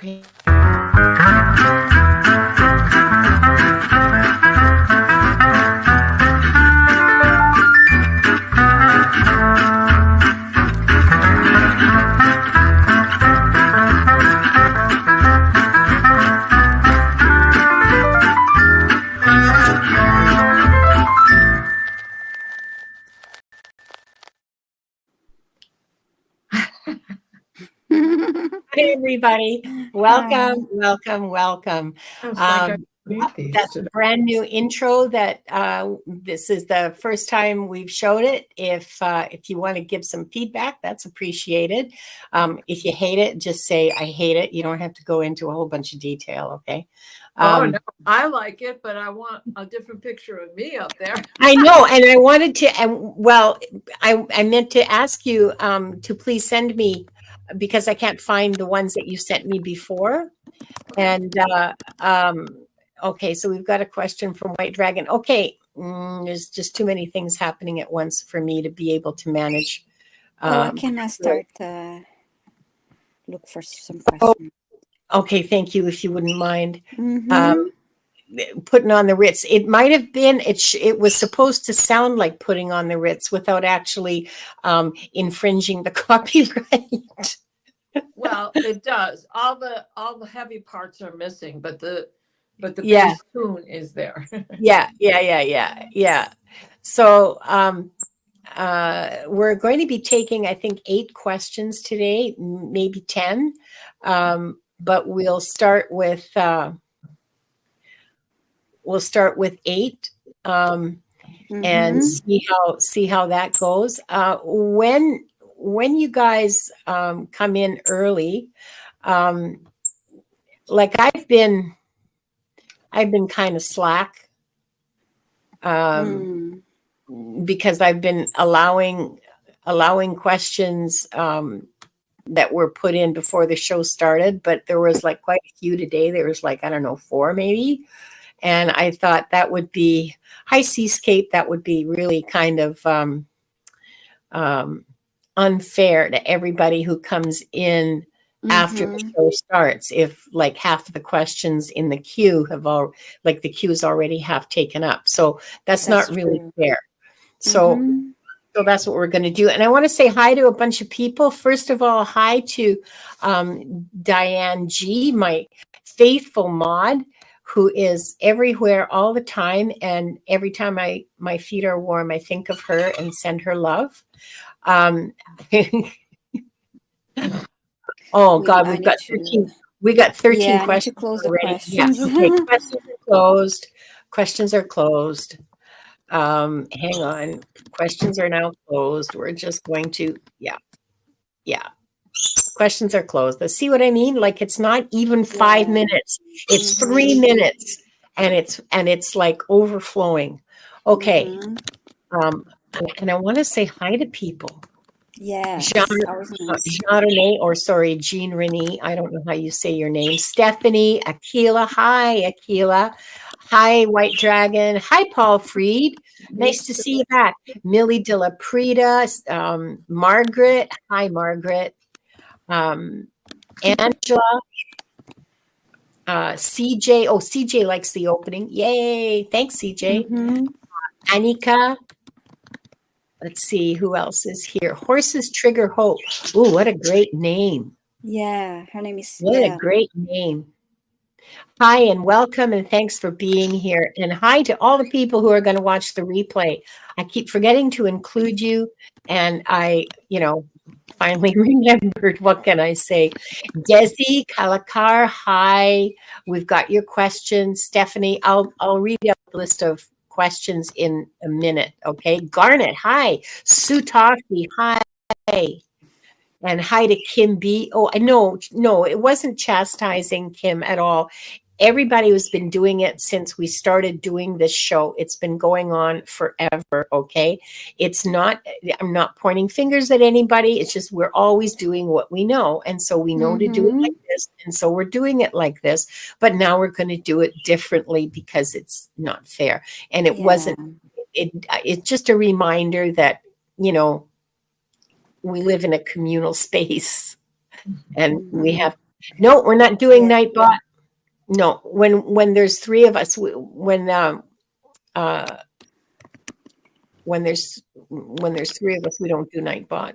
Okay. Hey everybody, welcome, welcome. That's a brand new intro that this is the first time we've showed it. If you want to give some feedback, that's appreciated. If you hate it, just say I hate it. You don't have to go into a whole bunch of detail, okay? Oh no, I like it, but I want a different picture of me up there. I know, and I wanted to, and well, I meant to ask you to please send me, because I can't find the ones that you sent me before. And okay, so we've got a question from White Dragon. Okay, there's just too many things happening at once for me to be able to manage. I can start look for some questions. Okay, thank you, if you wouldn't mind. Putting on the Ritz. It might have been, it was supposed to sound like putting on the Ritz without actually infringing the copyright. Well, it does. All the heavy parts are missing, but the bass tune is there. Yeah. So we're going to be taking, I think, 8 questions today, maybe 10. But we'll start with 8 and see how that goes. When you guys come in early, like I've been kind of slack because I've been allowing questions that were put in before the show started, but there was like quite a few today. There was like, I don't know, 4 maybe. And I thought that would be, hi Seascape, that would be really kind of unfair to everybody who comes in after the show starts, if like half of the questions in the queue have all, like the queue's already half taken up. So that's not really fair. So that's what we're going to do. And I want to say hi to a bunch of people. First of all, hi to Diane G, my faithful mod, who is everywhere all the time. And every time my feet are warm, I think of her and send her love. Oh God, we've got 13. We got 13 questions close already. The questions. Yeah, okay. Questions are closed. Questions are closed. Hang on. Questions are now closed. We're just going to, yeah. Questions are closed. Let's see what I mean. Like it's not even 5 minutes. It's 3 minutes, and it's like overflowing. Okay. And I want to say hi to people. Yeah. Jean Renee. I don't know how you say your name. Stephanie, Akila. Hi, Akila. Hi, White Dragon. Hi, Paul Freed. Nice to see you back. Millie De La Prida. Margaret. Hi, Margaret. Angela. CJ. Oh, CJ likes the opening. Yay. Thanks, CJ. Anika. Let's see who else is here. Horses Trigger Hope. Ooh, what a great name. Yeah, her name is. What a great name. Hi and welcome and thanks for being here. And hi to all the people who are going to watch the replay. I keep forgetting to include you, and I, finally remembered. What can I say? Desi Kalakar, hi. We've got your questions. Stephanie, I'll read out the list of questions in a minute. Okay. Garnet, hi. Sutaki, hi. And hi to Kim B. Oh, no, it wasn't chastising Kim at all. Everybody who's been doing it since we started doing this show, it's been going on forever, okay? It's not, I'm not pointing fingers at anybody. It's just we're always doing what we know. And so we know to do it like this. And so we're doing it like this. But now we're going to do it differently because it's not fair. And it wasn't, it's just a reminder that, we live in a communal space and we have No, we're not doing Yeah. Nightbot. No, when there's three of us, when there's three of us, we don't do Nightbot.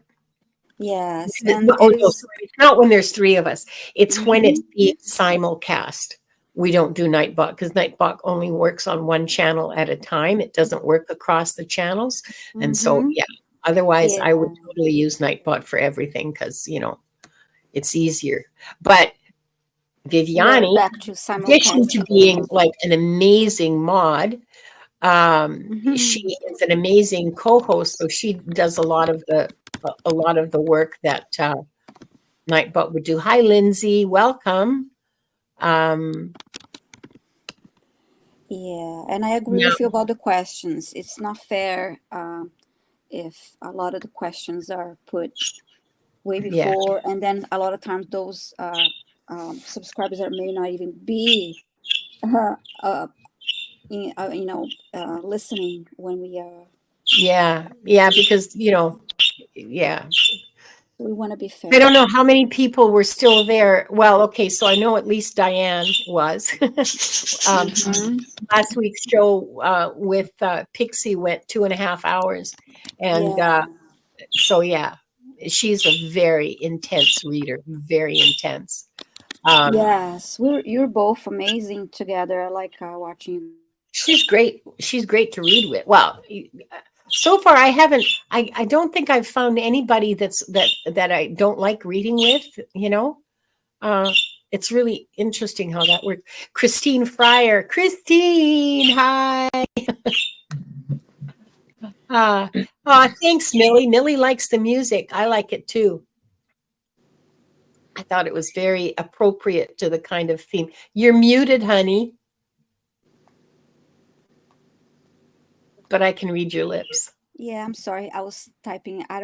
Yes, Oh, and no, it is. sorry. It's not when there's three of us. It's when it's Mhm. being simulcast. We don't do Nightbot because Nightbot only works on one channel at a time. It doesn't work across the channels. And so, Mhm. yeah, otherwise I would Yeah. totally use Nightbot for everything because, it's easier. But We're Viviane, back to in addition simulcast to being again. like an amazing mod, she Mhm. is an amazing co-host. So she does a lot of the work that Nightbot would do. Hi, Lindsay. Welcome. Yeah, and I agree Now, with you about the questions. It's not fair if a lot of the questions are put way yeah, before, and then a lot of times those subscribers that may not even be uh, uh, listening when yeah, because yeah. we want to be I don't fair. know how many people were still there. Well, okay, so I know at least Diane was. Hmm. Last week's show with Pixie went 2.5 hours, and Yeah. so yeah, she's a very intense reader, very intense. Um, Yes, you're both amazing together. I like watching. she's great. She's great to read with. Well, so far I haven't. I don't think I've found anybody that I don't like reading with. Uh, it's really interesting how that works. Christine Fryer. Christine, hi. Thanks, Millie. Millie likes the music. I like it too. I thought it was very appropriate to the kind of theme. You're muted, honey, but I can read your lips. Yeah, I'm sorry. I was typing. I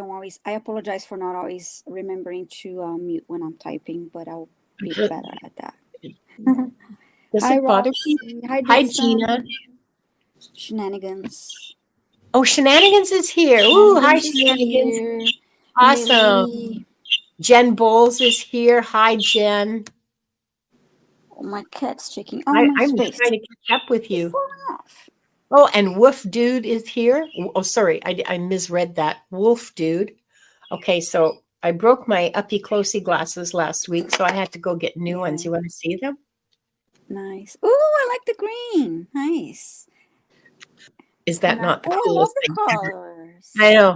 apologize for not always remembering to mute when I'm typing, but I'll be better at that. Does Hi, it bother you? Roxy. Hi, Hi, Gina. Jason. Shenanigans. Oh, Shenanigans is here. Ooh, hi, Shenanigans is Shenanigans. here. Awesome. Millie. Jen Bowles is here. Hi, Jen. Oh, my cat's shaking. Oh, my I'm space. trying to catch up with It's you. falling off. Oh, and Wolf Dude is here. Oh, sorry, I misread that. Wolf Dude. Okay, so I broke my uppy closey glasses last week, so I had to go get new ones. Yeah. You want to see them? Nice. Oh, I like the green. Nice. Is that Nice. not the Oh, I love coolest the thing ever? colors.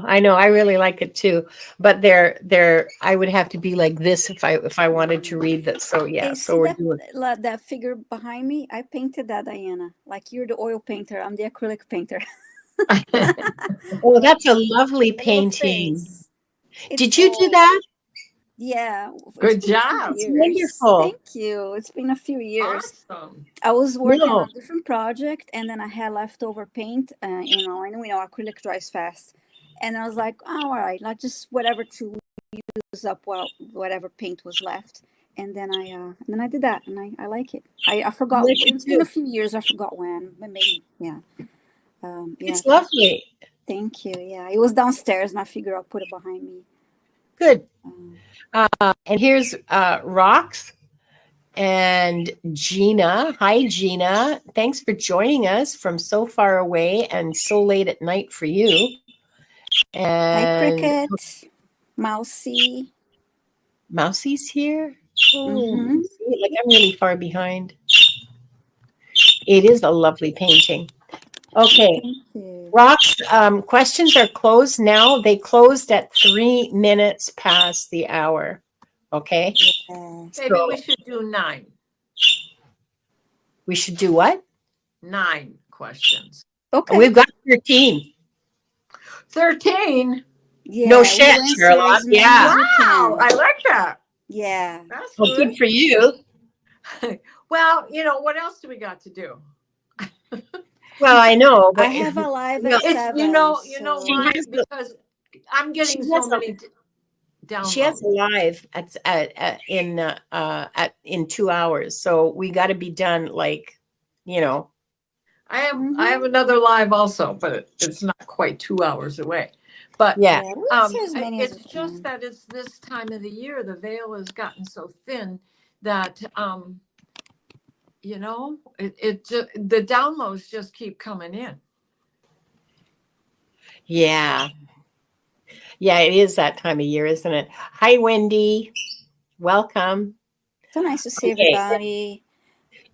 I know. I really like it too. But I would have to be like this if I wanted to read that. So yeah, Hey, so see we're that doing that figure behind me? I painted that, Diana. Like you're the oil painter. I'm the acrylic painter. Oh, that's a lovely A little painting. face. It's Did you do all that? yeah. It's Good been a few job. It's years. wonderful. Thank you. It's been a few years. Awesome. I was working on No. a different project, and then I had leftover paint. And we know acrylic dries fast, and I was like, oh, all right, like just whatever to use up whatever paint was left. And then I did that, and I like it. I I forgot. like it It's been a too. few years. I forgot when, but maybe yeah. Yeah. It's lovely. Thank you. Yeah, it was downstairs, and I figured I'll put it behind me. Good. Um, And here's Rox and Gina. Hi, Gina. Thanks for joining us from so far away and so late at night for you. Hi, And Cricket, Mousy. Mousie's here. Oh, Mm-hmm. see, like I'm really far behind. It is a lovely painting. Okay. Thank you. Rox, questions are closed now. They closed at 3 minutes past the hour. Okay. Yeah. Maybe So we should do 9. we should do what? 9 questions. Okay. We've got 13. 13. No Yeah, shit, we'll answer Sherlock. as many Yeah. as we Wow, can. I like that. Yeah. That's Well, good. good for you. Well, what else do we got to do? Well, I know, but I have a live well, at It's 7. you know she why? has Because I'm she getting has so many she has downloads. a live in 2 hours, so we got to be done like, you know. I have Mm-hmm. another live also, but it's not quite 2 hours away. But Yeah. Yeah, we'll answer as many as it's we just can. that it's this time of the year. The veil has gotten so thin that the downloads just keep coming in. Yeah. Yeah, it is that time of year, isn't it? Hi, Wendy. Welcome. So nice to see Okay. everybody.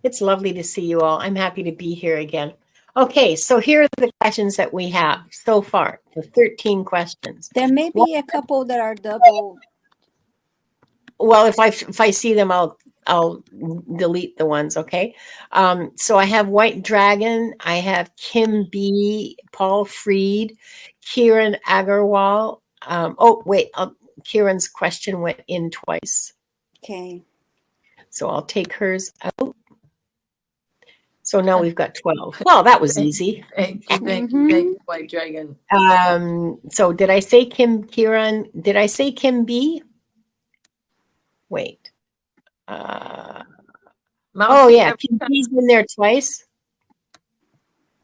It's lovely to see you all. I'm happy to be here again. Okay, so here are the questions that we have so far. The 13 questions. There may be a couple that are double. Well, if I see them, I'll delete the ones. Okay. So I have White Dragon. I have Kim B, Paul Freed, Kieran Agarwal. Oh wait, Kieran's question went in twice. Okay. So I'll take hers out. So now we've got 12. Well, that was easy. Thank you, White Dragon. So did I say Kim Kieran? Did I say Kim B? Wait. Mousy, Oh yeah, Kim B's in there twice.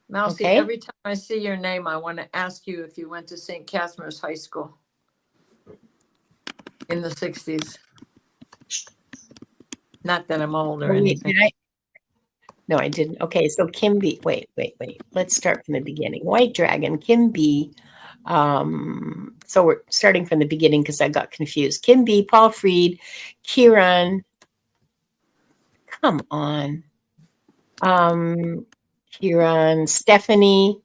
Mousy, okay. Every time I see your name, I want to ask you if you went to St. Casimir's High School in the 60s. Not that I'm old or anything. No, I didn't. Okay, so Kim B. Wait. Let's start from the beginning. White Dragon, Kim B. So we're starting from the beginning because I got confused. Kim B, Paul Freed, Kieran. Come on. Kieran, Stephanie,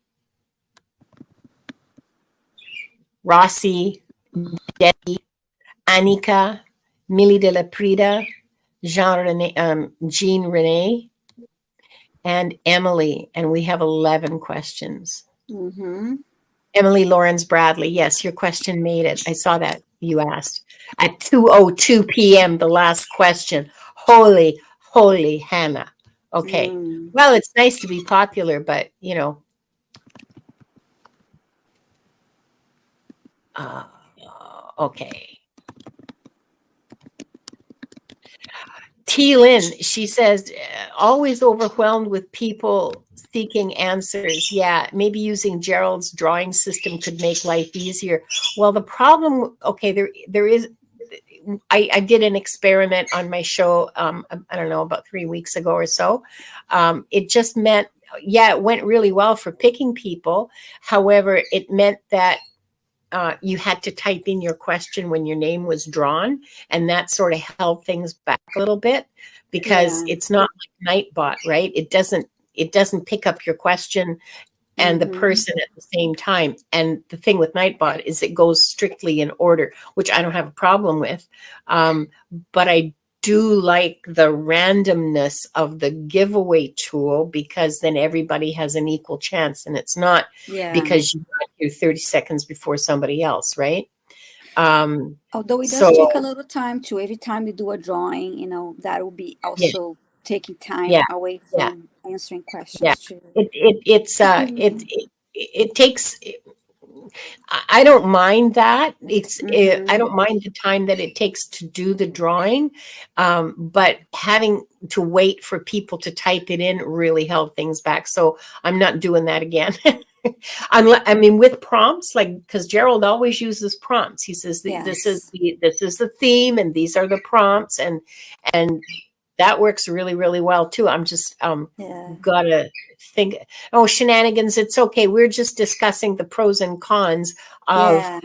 Rossi, Debbie, Annika, Millie de la Prida, Jean Renee, and Emily. And we have 11 questions. Mm-hmm. Emily Lawrence Bradley. Yes, your question made it. I saw that you asked. At 2:02 p.m., the last question. Holy Hannah. Okay. Well, it's nice to be popular, but, you know. Okay. T. Lynn, she says, always overwhelmed with people seeking answers. Yeah, maybe using Gerald's drawing system could make life easier. Well, the problem, okay, there is, I did an experiment on my show, I don't know, about 3 weeks ago or so. It just meant, yeah, it went really well for picking people. However, it meant that you had to type in your question when your name was drawn, and that sort of held things back a little bit because it's not like Nightbot, right? It doesn't pick up your question and the person at the same time. And the thing with Nightbot is it goes strictly in order, which I don't have a problem with. But I do like the randomness of the giveaway tool because then everybody has an equal chance, and it's not because you got here 30 seconds before somebody else, right? Although it does take a little time too. Every time you do a drawing, you know, that will be also taking time away from answering questions too. It takes. I don't mind that. I don't mind the time that it takes to do the drawing, but having to wait for people to type it in really held things back. So I'm not doing that again. I mean, with prompts, like, because Gerald always uses prompts. He says this is the theme, and these are the prompts, and that works really, really well too. I'm just gotta think. Oh, shenanigans! It's okay. We're just discussing the pros and cons of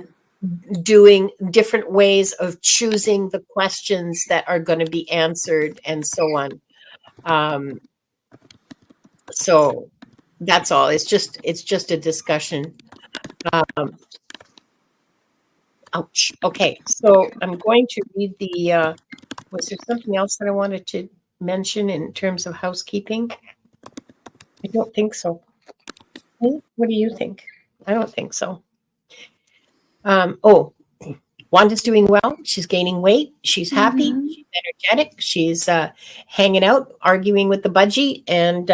doing different ways of choosing the questions that are going to be answered, and so on. So that's all. It's just a discussion. Ouch. Okay, so I'm going to read the. Was there something else that I wanted to mention in terms of housekeeping? I don't think so. What do you think? I don't think so. Wanda's doing well. She's gaining weight. She's happy. She's energetic. She's hanging out, arguing with the budgie. And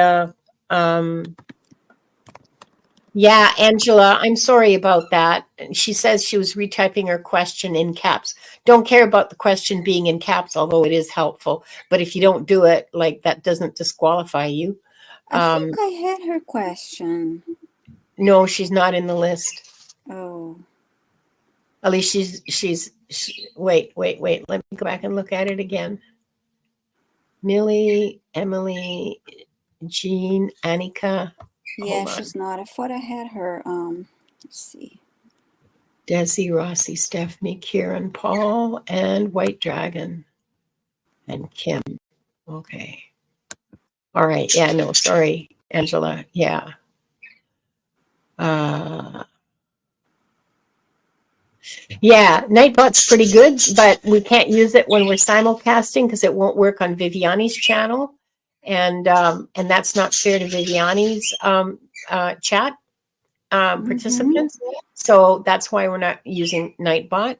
Angela, I'm sorry about that. She says she was retyping her question in caps. Don't care about the question being in caps, although it is helpful. But if you don't do it, like, that doesn't disqualify you. I think I had her question. No, she's not in the list. Oh. At least she's wait. Let me go back and look at it again. Millie, Emily, Jean, Annika. Yeah, Hold on. she's not. I thought I had her. Let's see. Desi, Rossi, Stephanie, Kieran, Paul, and White Dragon. And Kim. Okay. All right. Yeah, no, sorry, Angela. Yeah. Yeah, Nightbot's pretty good, but we can't use it when we're simulcasting because it won't work on Viviane's channel. And that's not fair to Viviane's chat participants. So that's why we're not using Nightbot.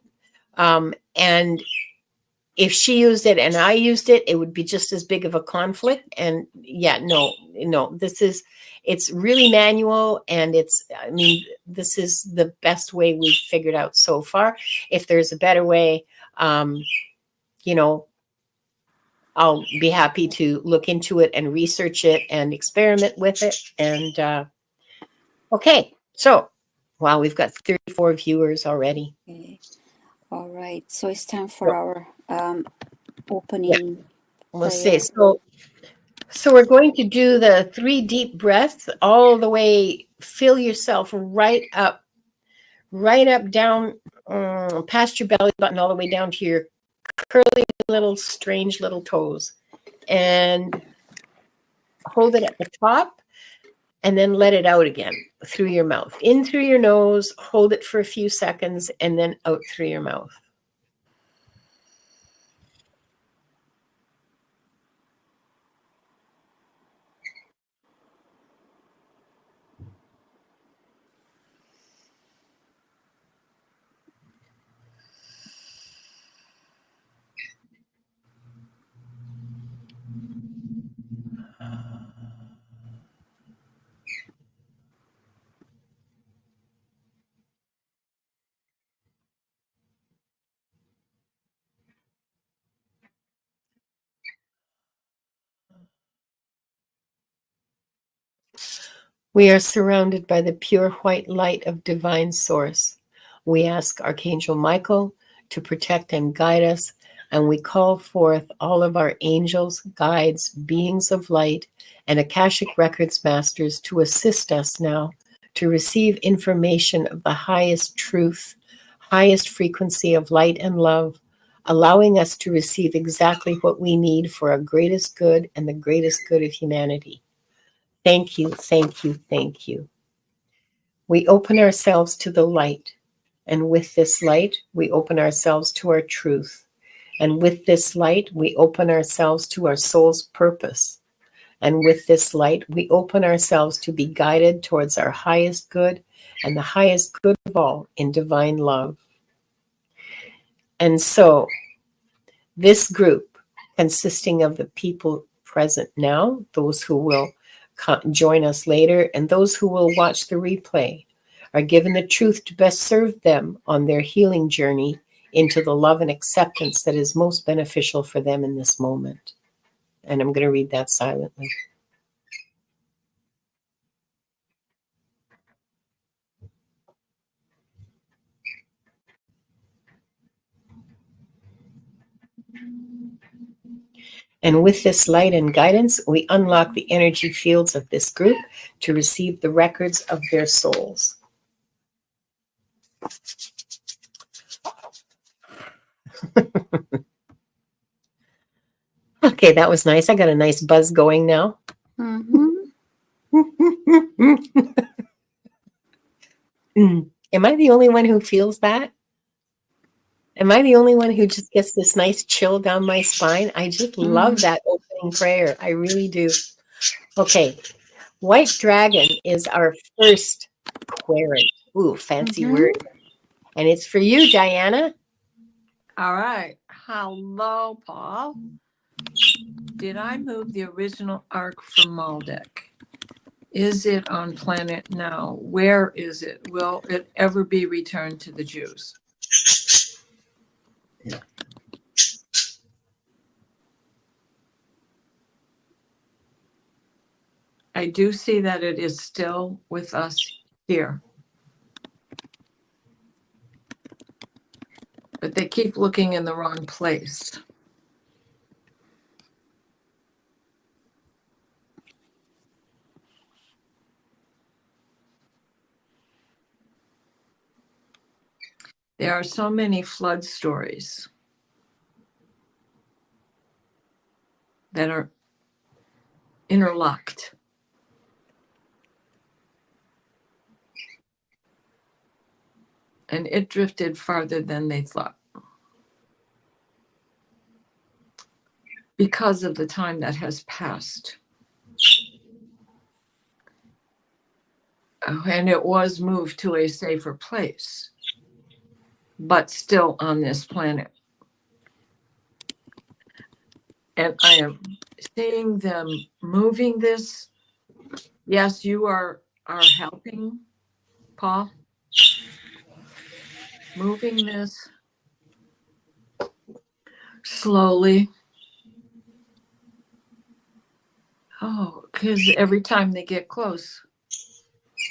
And if she used it and I used it, it would be just as big of a conflict. And yeah, no, it's really manual, and this is the best way we've figured out so far. If there's a better way, you know, I'll be happy to look into it and research it and experiment with it. And okay, so wow, we've got 34 viewers already. Okay. All right. So it's time for our opening. We'll see. So we're going to do the 3 deep breaths all the way. Fill yourself right up down past your belly button, all the way down to your curly little strange little toes, and hold it at the top, and then let it out again through your mouth. In through your nose, hold it for a few seconds, and then out through your mouth. We are surrounded by the pure white light of divine source. We ask Archangel Michael to protect and guide us, and we call forth all of our angels, guides, beings of light, and Akashic Records masters to assist us now to receive information of the highest truth, highest frequency of light and love, allowing us to receive exactly what we need for our greatest good and the greatest good of humanity. Thank you, thank you, thank you. We open ourselves to the light, and with this light, we open ourselves to our truth. And with this light, we open ourselves to our soul's purpose. And with this light, we open ourselves to be guided towards our highest good and the highest good of all in divine love. And so, this group, consisting of the people present now, those who will join us later, and those who will watch the replay, are given the truth to best serve them on their healing journey into the love and acceptance that is most beneficial for them in this moment. And I'm going to read that silently. And with this light and guidance, we unlock the energy fields of this group to receive the records of their souls. Okay, that was nice. I got a nice buzz going now. Am I the only one who feels that? Am I the only one who just gets this nice chill down my spine? I just love that opening prayer. I really do. Okay. White Dragon is our first querent. Ooh, fancy word. And it's for you, Diana. All right. Hello, Paul. Did I move the original ark from Maldek? Is it on planet now? Where is it? Will it ever be returned to the Jews? Yeah. I do see that it is still with us here. But they keep looking in the wrong place. There are so many flood stories that are interlocked. And it drifted farther than they thought because of the time that has passed. And it was moved to a safer place, but still on this planet. And I am seeing them moving this. Yes, you are helping, Paul, moving this slowly. Oh, because every time they get close,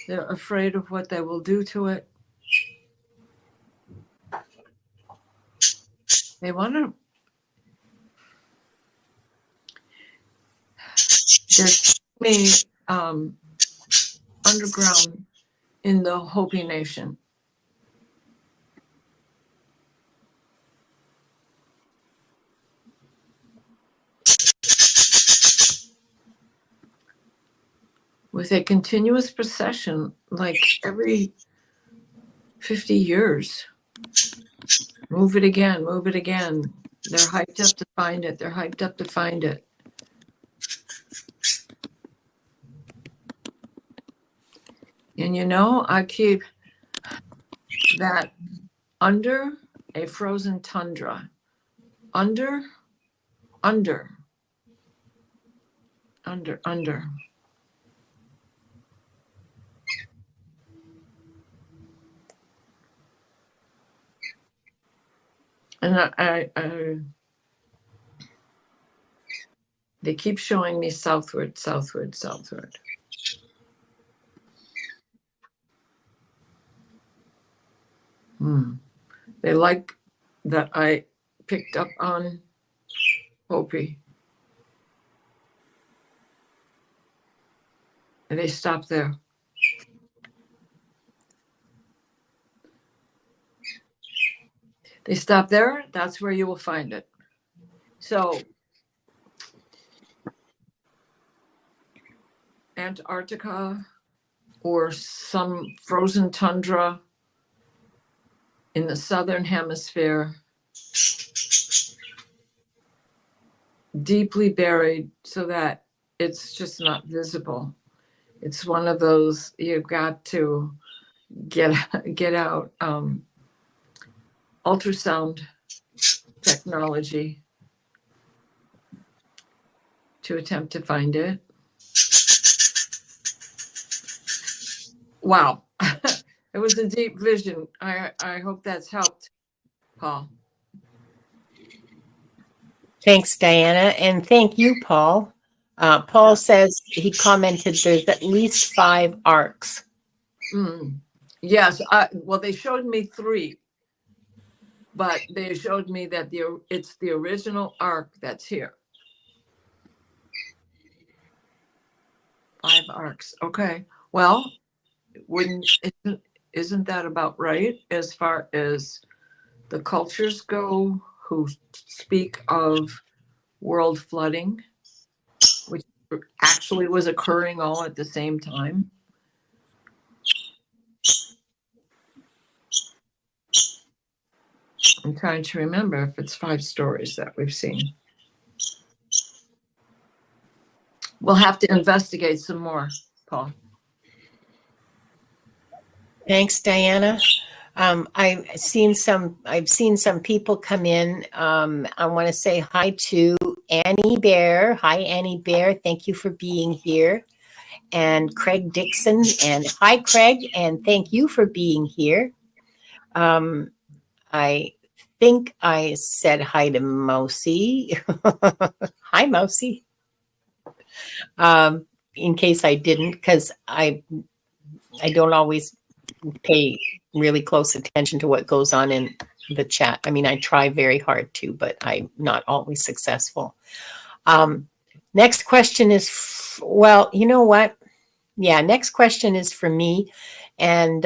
they're afraid of what they will do to it. They want to. There's me underground in the Hopi Nation. With a continuous procession, like every 50 years. Move it again, move it again. They're hyped up to find it. They're hyped up to find it. And you know, I keep that under a frozen tundra. Under. And I they keep showing me southward. They like that I picked up on Hopi. And they stop there. They stop there. That's where you will find it. So Antarctica or some frozen tundra in the southern hemisphere, deeply buried so that it's just not visible. It's one of those you've got to get out ultrasound technology to attempt to find it. Wow. It was a deep vision. I hope that's helped, Paul. Thanks, Diana. And thank you, Paul. Paul says he commented there's at least 5 arcs. Yes. Well, they showed me 3, but they showed me that it's the original arc that's here. 5 arcs. Okay. Well, isn't that about right as far as the cultures go who speak of world flooding, which actually was occurring all at the same time? I'm trying to remember if it's 5 stories that we've seen. We'll have to investigate some more, Paul. Thanks, Diana. I've seen some people come in. I want to say hi to Annie Bear. Hi, Annie Bear. Thank you for being here. And Craig Dixon. And hi, Craig. And thank you for being here. I think I said hi to Mousy. Hi, Mousy. In case I didn't, because I don't always pay really close attention to what goes on in the chat. I mean, I try very hard to, but I'm not always successful. Next question is, well, you know what? Yeah, next question is for me. And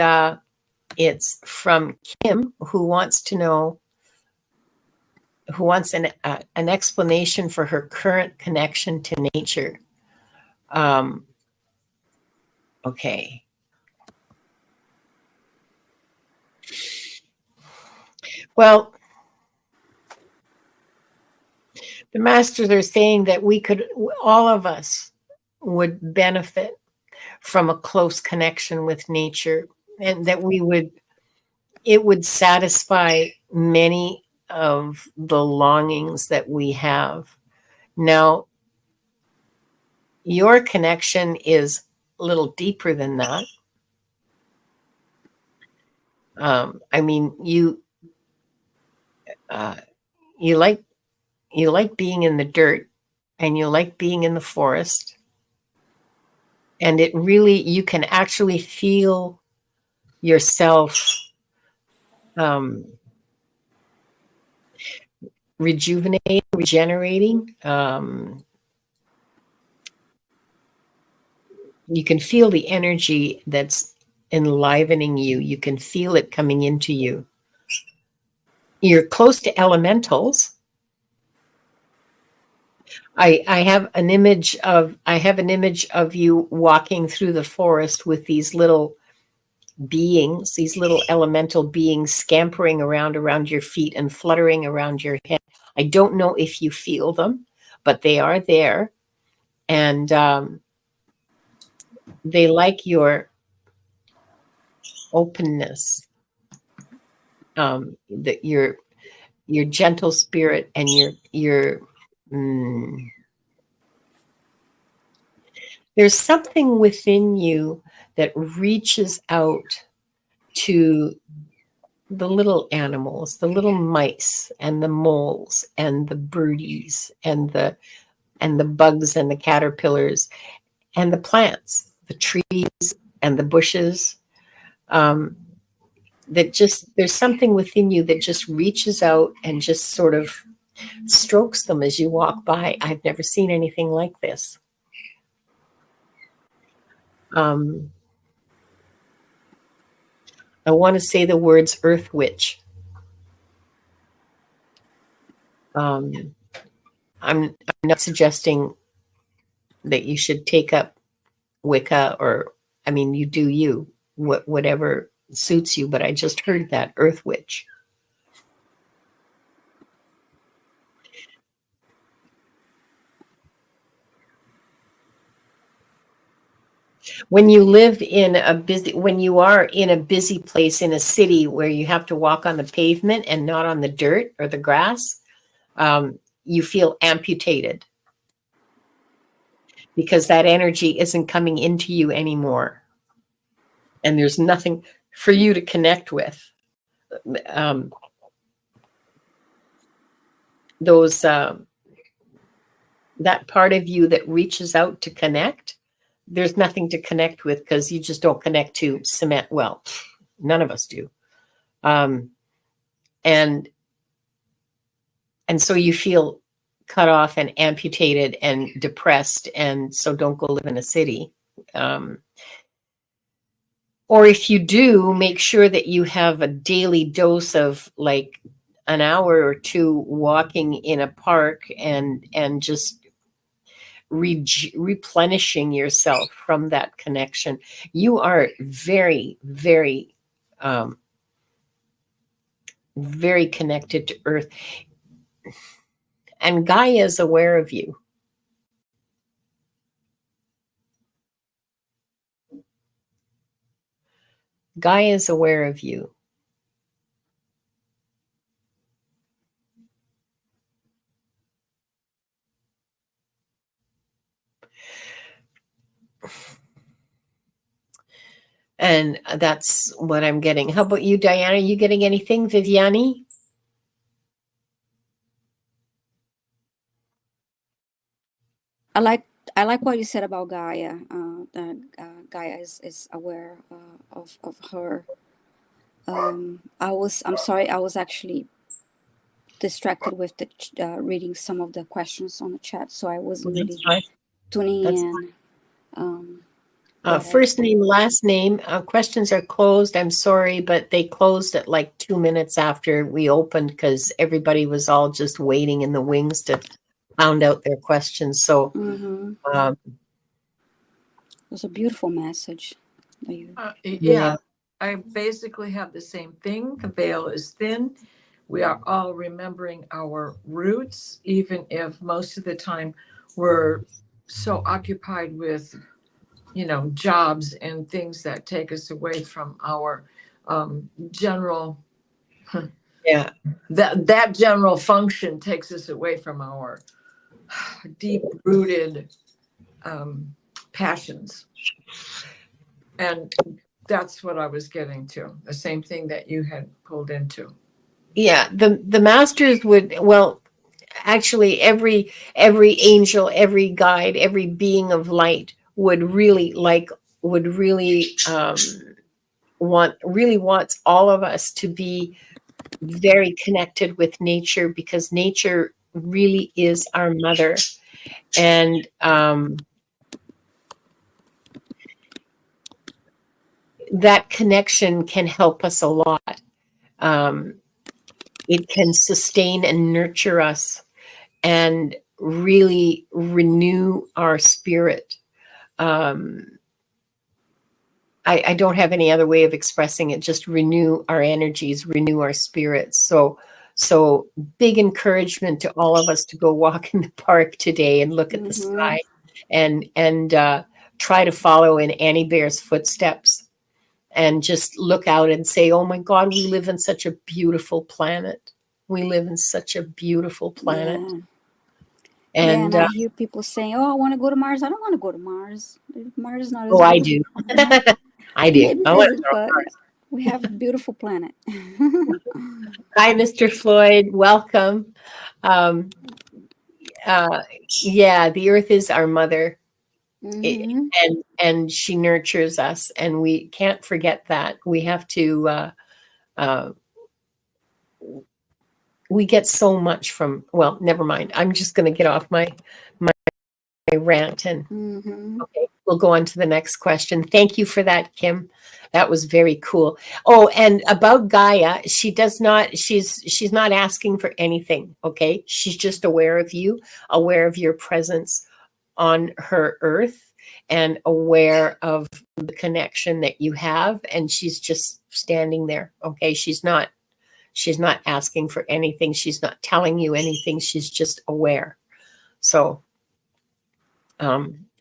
it's from Kim, who wants to know, who wants an explanation for her current connection to nature. Okay. Well, the masters are saying that we could, all of us would benefit from a close connection with nature, and that we would, it would satisfy many of the longings that we have. Now, your connection is a little deeper than that. I mean, you you like being in the dirt, and you like being in the forest, and it really, you can actually feel yourself rejuvenating, regenerating. You can feel the energy that's enlivening you. You can feel it coming into you. You're close to elementals. I have an image of you walking through the forest with these little beings, these little elemental beings scampering around your feet and fluttering around your head. I don't know if you feel them, but they are there. And they like your openness, that your gentle spirit, and your there's something within you that reaches out to the little animals, the little mice and the moles and the birdies and the bugs and the caterpillars and the plants, the trees and the bushes. That just, there's something within you that just reaches out and just sort of strokes them as you walk by. I've never seen anything like this. I want to say the words earth witch. I'm not suggesting that you should take up Wicca, or, I mean, you do you, whatever suits you, but I just heard that, earth witch. When you live in a busy, when you are in a busy place in a city where you have to walk on the pavement and not on the dirt or the grass, you feel amputated because that energy isn't coming into you anymore. And there's nothing for you to connect with. That part of you that reaches out to connect, there's nothing to connect with because you just don't connect to cement. Well, none of us do. And so you feel cut off and amputated and depressed, and so don't go live in a city. Or if you do, make sure that you have a daily dose of like an hour or two walking in a park and just replenishing yourself from that connection. You are very, very, very connected to Earth. And Gaia is aware of you. Gaia is aware of you. And that's what I'm getting. How about you, Diana? Are you getting anything, Viviane? I like what you said about Gaia. That Gaia is aware of her. I'm sorry, I was actually distracted with the reading some of the questions on the chat, so I wasn't really tuning in. Go ahead. First name, last name. Questions are closed. I'm sorry, but they closed at like 2 minutes after we opened because everybody was all just waiting in the wings to pound out their questions. So, Mm-hmm. um, It was a beautiful message. That you- Yeah, I basically have the same thing. The veil is thin. We are all remembering our roots, even if most of the time we're so occupied with, jobs and things that take us away from our general, yeah, that general function takes us away from our deep rooted passions. And that's what I was getting to, the same thing that you had pulled into. yeah. The masters would, well, actually every angel, every guide, every being of light would really wants all of us to be very connected with nature, because nature really is our mother. And that connection can help us a lot. um, it can sustain and nurture us and really renew our spirit. um, I don't have any other way of expressing it. Just renew our energies, renew our spirits. So big encouragement to all of us to go walk in the park today and look at the Mm-hmm. sky, and try to follow in Annie Bear's footsteps, and just look out and say, "Oh my God, we live in such a beautiful planet. We live in such a beautiful planet." Yeah. Yeah, and And I hear people saying, "Oh, I want to go to Mars." I don't want to go to Mars. Mars is not as oh, I beautiful. do. I do. Maybe I want visit, to but we have a beautiful planet. Hi, Mr. Floyd. Welcome. Um, yeah, the earth is our mother, Mm-hmm. and she nurtures us, and we can't forget that. We have to. Uh, we get so much from. Well, never mind. I'm just going to get off my rant, and Mm-hmm. okay, we'll go on to the next question. Thank you for that, Kim. That was very cool. Oh, and about Gaia, she's not asking for anything, okay? She's just aware of you, aware of your presence on her earth, and aware of the connection that you have, and she's just standing there, okay? She's not asking for anything. She's not telling you anything. She's just aware. So,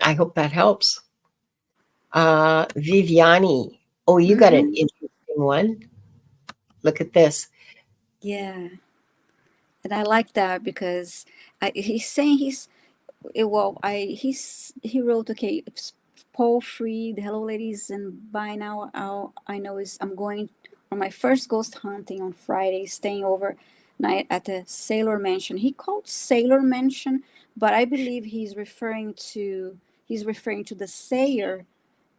I hope that helps. Viviane. Oh, you got an Mm-hmm. interesting one. Look at this. Yeah, and I like that because he's saying he wrote, okay, it's Paul Free, the Hello Ladies, and by now all I know is I'm going on my first ghost hunting on Friday, staying over night at the Sailor Mansion. He called Sailor Mansion, but I believe he's referring to the Sayer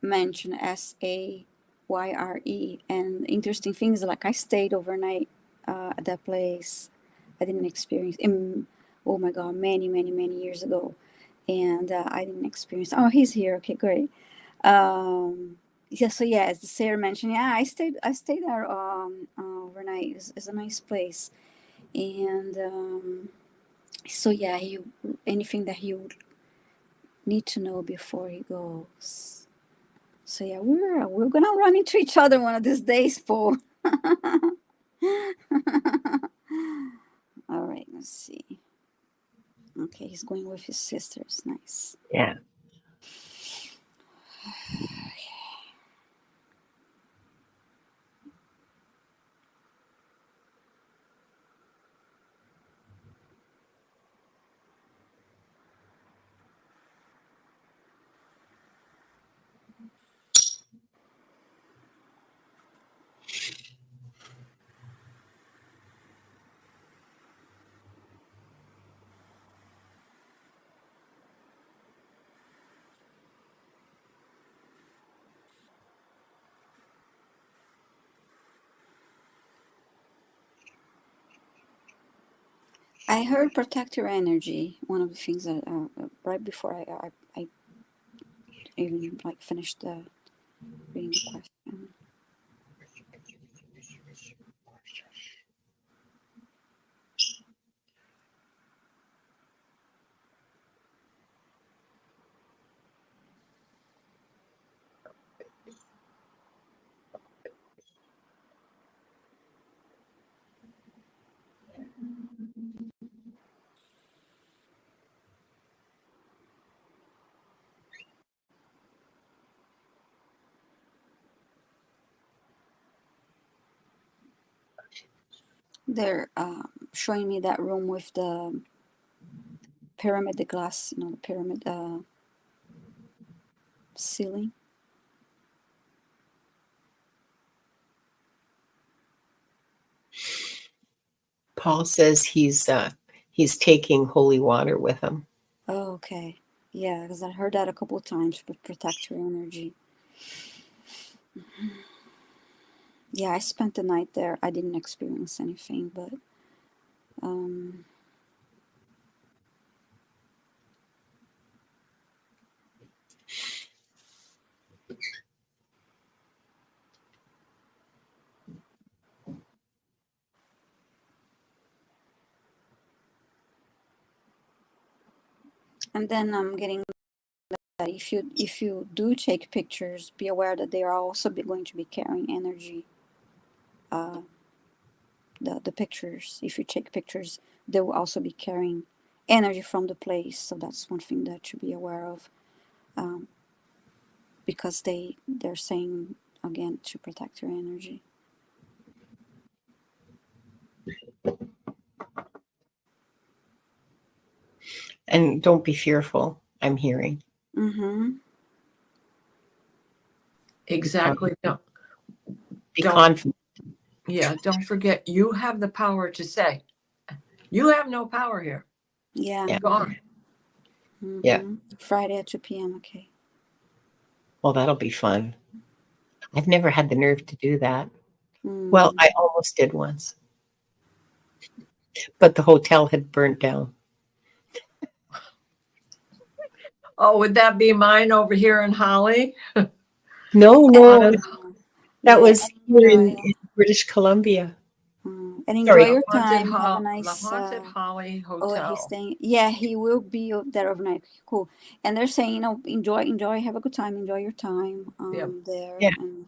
Mansion, Sayre. And interesting things, like I stayed overnight at that place. I didn't experience in, oh my God, many, many, many years ago, and I didn't experience. Oh, he's here. Okay, great. Yeah, so yeah, as Sarah mentioned, yeah, I stayed there overnight. It's a nice place, and so yeah, anything that he would need to know before he goes. So yeah, we're gonna run into each other one of these days, Paul. All right, let's see. Okay, he's going with his sisters. Nice. Yeah. I heard protect your energy. One of the things that right before I even like finished reading the question. They're showing me that room with the pyramid, the glass, the pyramid ceiling. Paul says he's taking holy water with him. Oh, okay. Yeah, because I heard that a couple of times to protect your energy. Yeah, I spent the night there. I didn't experience anything, but and then I'm getting that if you do take pictures, be aware that they are also going to be carrying energy. The pictures, if you take pictures, they will also be carrying energy from the place. So that's one thing that to be aware of, because they're saying again to protect your energy. And don't be fearful, I'm hearing. Mm-hmm. Exactly. Be Don't- confident. Yeah, don't forget, you have the power to say, you have no power here. Yeah. Yeah. Gone. Mm-hmm. Yeah. Friday at 2 p.m. Okay. Well, that'll be fun. I've never had the nerve to do that. Mm. Well, I almost did once, but the hotel had burnt down. Oh, would that be mine over here in Holly? No, that Yeah, was here in enjoy. British Columbia. And enjoy Sorry. your Haunted time. Have a The nice. Haunted Holly Oh, he's Hotel. staying. Yeah, he will be there overnight. Cool. And they're saying, enjoy, have a good time, enjoy your time there. Yeah. And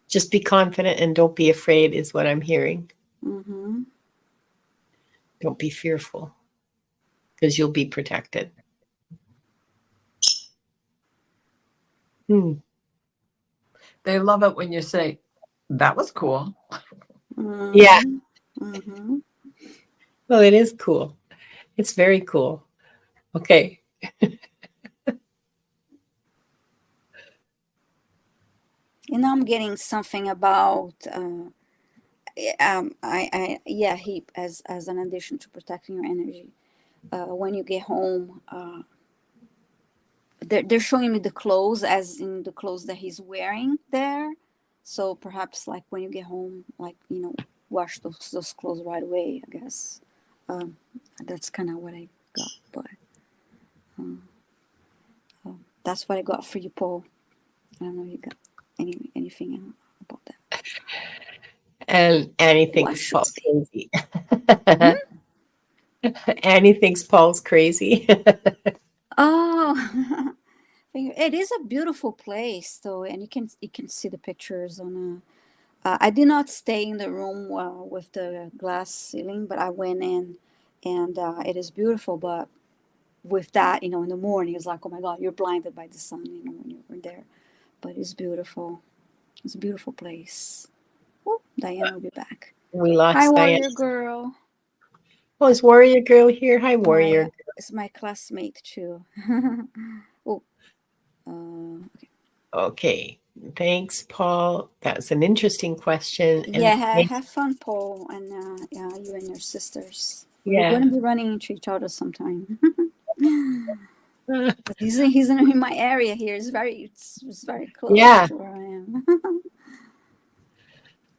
Just be confident and don't be afraid is what I'm hearing. mm-hmm. Don't be fearful because you'll be protected. They love it when you say, that was cool. Mm-hmm. Yeah. Mm-hmm. Well, it is cool. It's very cool. Okay. I'm getting something about he as an addition to protecting your energy. When you get home, they're showing me the clothes, as in the clothes that he's wearing there. So perhaps like when you get home, like wash those clothes right away, I guess. That's kind of what I got, but that's what I got for you, Paul. I don't know if you got anything about that. And Annie thinks Wash Paul's your crazy. Annie thinks Paul's crazy. Oh, it is a beautiful place, though, and you can see the pictures on. I did not stay in the room with the glass ceiling, but I went in, and it is beautiful. But with that, in the morning, it's like, oh my God, you're blinded by the sun, when you're there. But it's beautiful. It's a beautiful place. Oh, Diana will be back. We lost Hi, Diane. Warrior Girl. Oh, is Warrior Girl here? Hi, Warrior. It's my classmate too. Oh, okay. Okay. Thanks, Paul. That's an interesting question. Yeah, And have fun, Paul, and yeah, you and your sisters. We're yeah. going to be running into each other sometime. He's in my area here. It's very close Yeah. to where I am.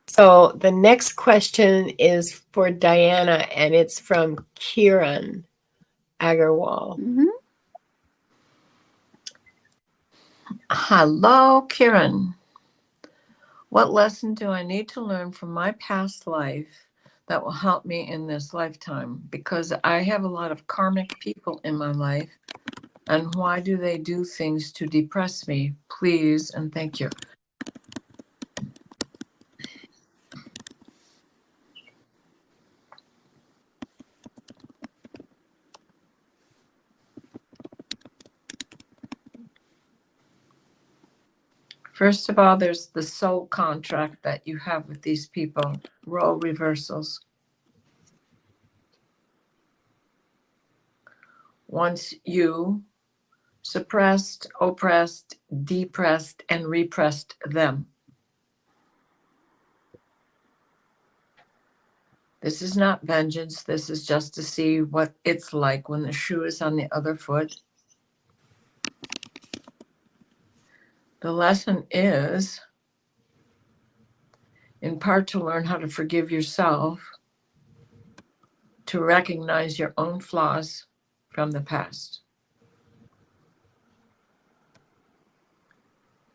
So the next question is for Diana, and it's from Kiran Agarwal. Mm-hmm. Hello, Kieran. What lesson do I need to learn from my past life that will help me in this lifetime? Because I have a lot of karmic people in my life. And why do they do things to depress me? Please and thank you. First of all, there's the soul contract that you have with these people, role reversals. Once you suppressed, oppressed, depressed, and repressed them. This is not vengeance. This is just to see what it's like when the shoe is on the other foot. The lesson is, in part, to learn how to forgive yourself, to recognize your own flaws from the past.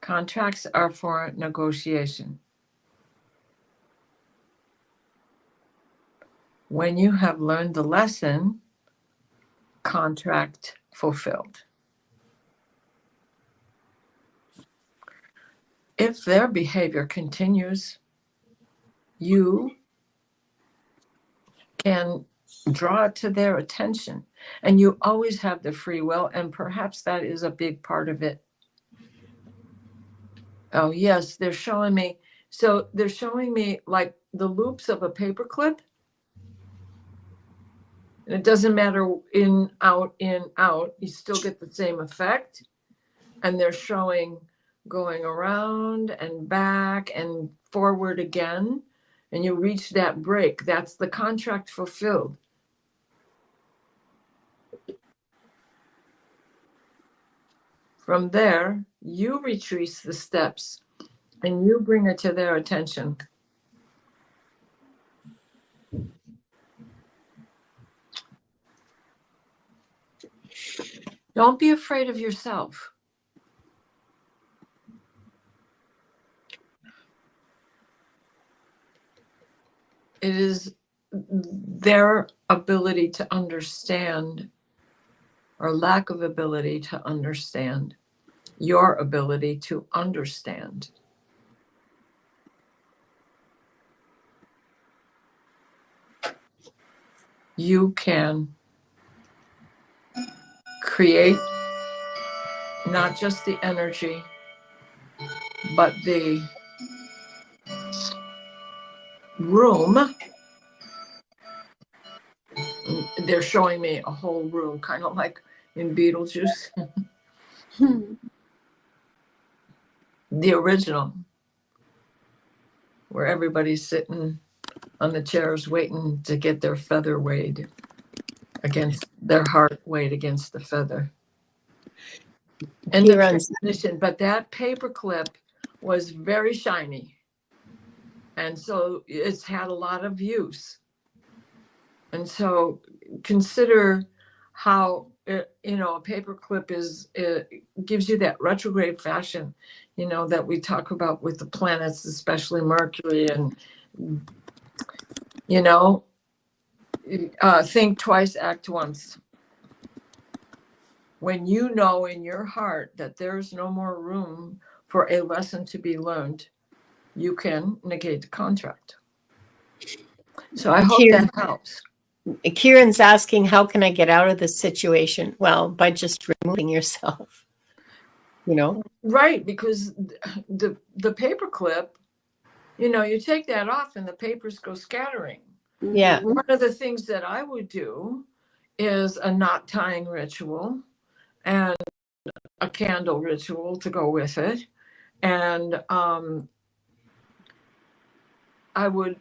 Contracts are for negotiation. When you have learned the lesson, contract fulfilled. If their behavior continues, you can draw it to their attention, and you always have the free will, and perhaps that is a big part of it. Oh, yes, they're showing me. So they're showing me like the loops of a paperclip. And it doesn't matter in, out, you still get the same effect. And they're showing going around and back and forward again. And you reach that break. That's the contract fulfilled. From there, you retrace the steps and you bring it to their attention. Don't be afraid of yourself. It is their ability to understand, or lack of ability to understand, your ability to understand. You can create not just the energy, but the room. They're showing me a whole room, kind of like in Beetlejuice. The original, where everybody's sitting on the chairs waiting to get their feather weighed against their heart weighed against the feather. And the transition, but that paperclip was very shiny. And so it's had a lot of use. And so consider how, a paperclip gives you that retrograde fashion, that we talk about with the planets, especially Mercury, and, think twice, act once. When you know in your heart that there's no more room for a lesson to be learned, you can negate the contract. So I hope that helps. Kieran's asking, how can I get out of this situation? Well, by just removing yourself, Right, because the paperclip, you take that off and the papers go scattering. Yeah. One of the things that I would do is a knot tying ritual and a candle ritual to go with it. And I would,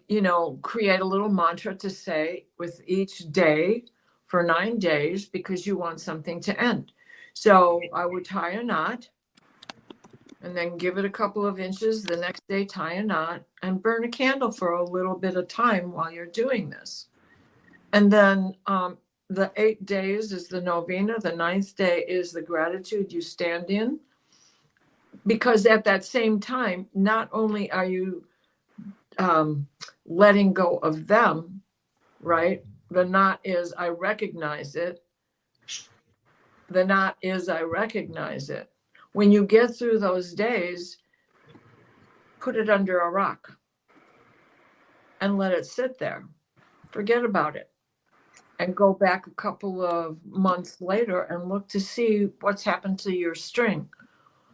create a little mantra to say with each day for 9 days, because you want something to end. So I would tie a knot and then give it a couple of inches. The next day, tie a knot and burn a candle for a little bit of time while you're doing this. And then the 8 days is the novena. The 9th day is the gratitude you stand in. because at that same time, not only are you letting go of them, right? The not is I recognize it. The not is I recognize it. When you get through those days, put it under a rock and let it sit there. Forget about it. And go back a couple of months later and look to see what's happened to your string.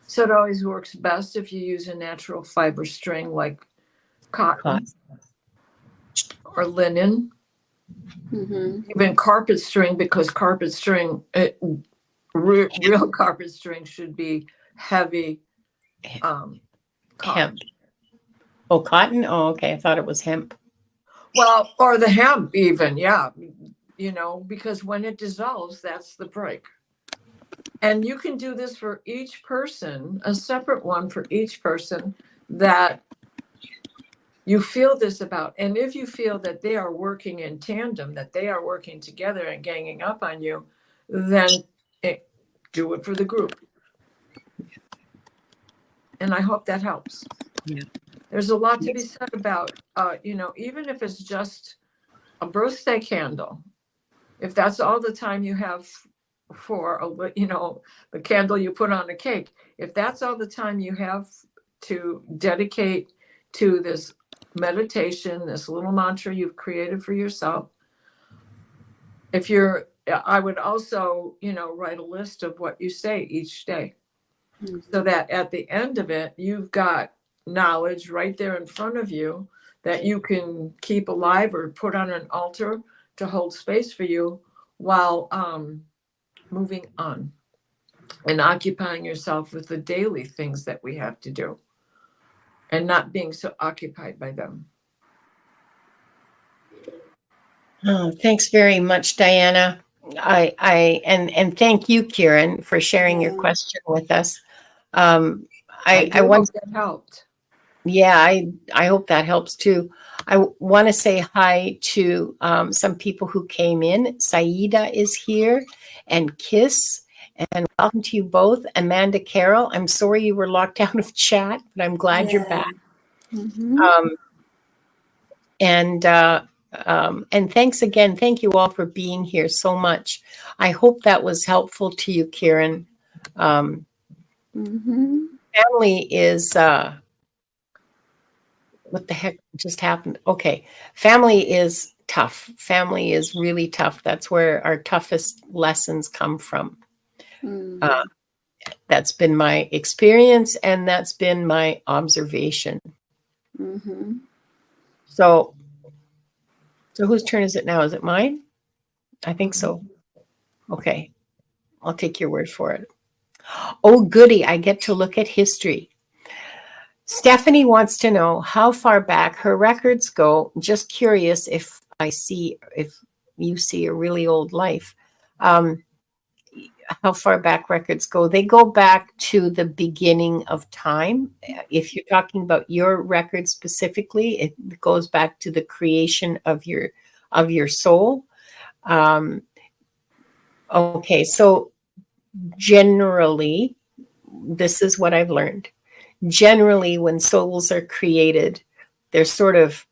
So it always works best if you use a natural fiber string like cotton or linen, even carpet string, because carpet string, real carpet string should be heavy cotton. Hemp. Oh, cotton? Oh, okay. I thought it was hemp. Well, or the hemp even, yeah. You know, because when it dissolves, that's the break. And you can do this for each person, a separate one for each person that you feel this about. And if you feel that they are working in tandem, that they are working together and ganging up on you, then do it for the group. And I hope that helps. Yeah. There's a lot to be said about, you know, even if it's just a birthday candle, if that's all the time you have for, you know, the candle you put on a cake, if that's all the time you have to dedicate to this meditation, this little mantra you've created for yourself, I would also, you know, write a list of what you say each day, so that at the end of it, you've got knowledge right there in front of you that you can keep alive or put on an altar to hold space for you while moving on and occupying yourself with the daily things that we have to do and not being so occupied by them. Oh, thanks very much, Diana. And thank you, Kieran, for sharing your question with us. I want that helped. Yeah, I hope that helps too. I want to say hi to some people who came in. Saida is here, and Kiss, and welcome to you both. Amanda Carroll, I'm sorry you were locked out of chat, but I'm glad you're back. And thanks again. Thank you all for being here so much. I hope that was helpful to you, Kieran. Family is what the heck just happened? Okay. Family is tough. Family is really tough. That's where our toughest lessons come from. That's been my experience, and that's been my observation. So whose turn is it now? Is it mine? I think so. Okay. I'll take your word for it. Oh, goody. I get to look at history. Stephanie wants to know how far back her records go. Just curious if you see a really old life. How far back records go? They go back to the beginning of time. If you're talking about your record specifically, it goes back to the creation of your soul. Okay, so generally, this is what I've learned. Generally, when souls are created, they're sort of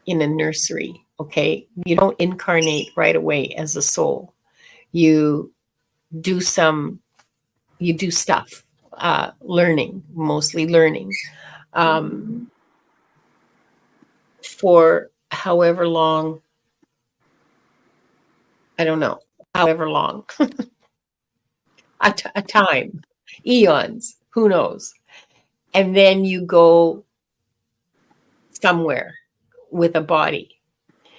in a nursery, okay? You don't incarnate right away as a soul. You do stuff, mostly learning, for however long, I don't know, however long, a time, eons, who knows? And then you go somewhere with a body.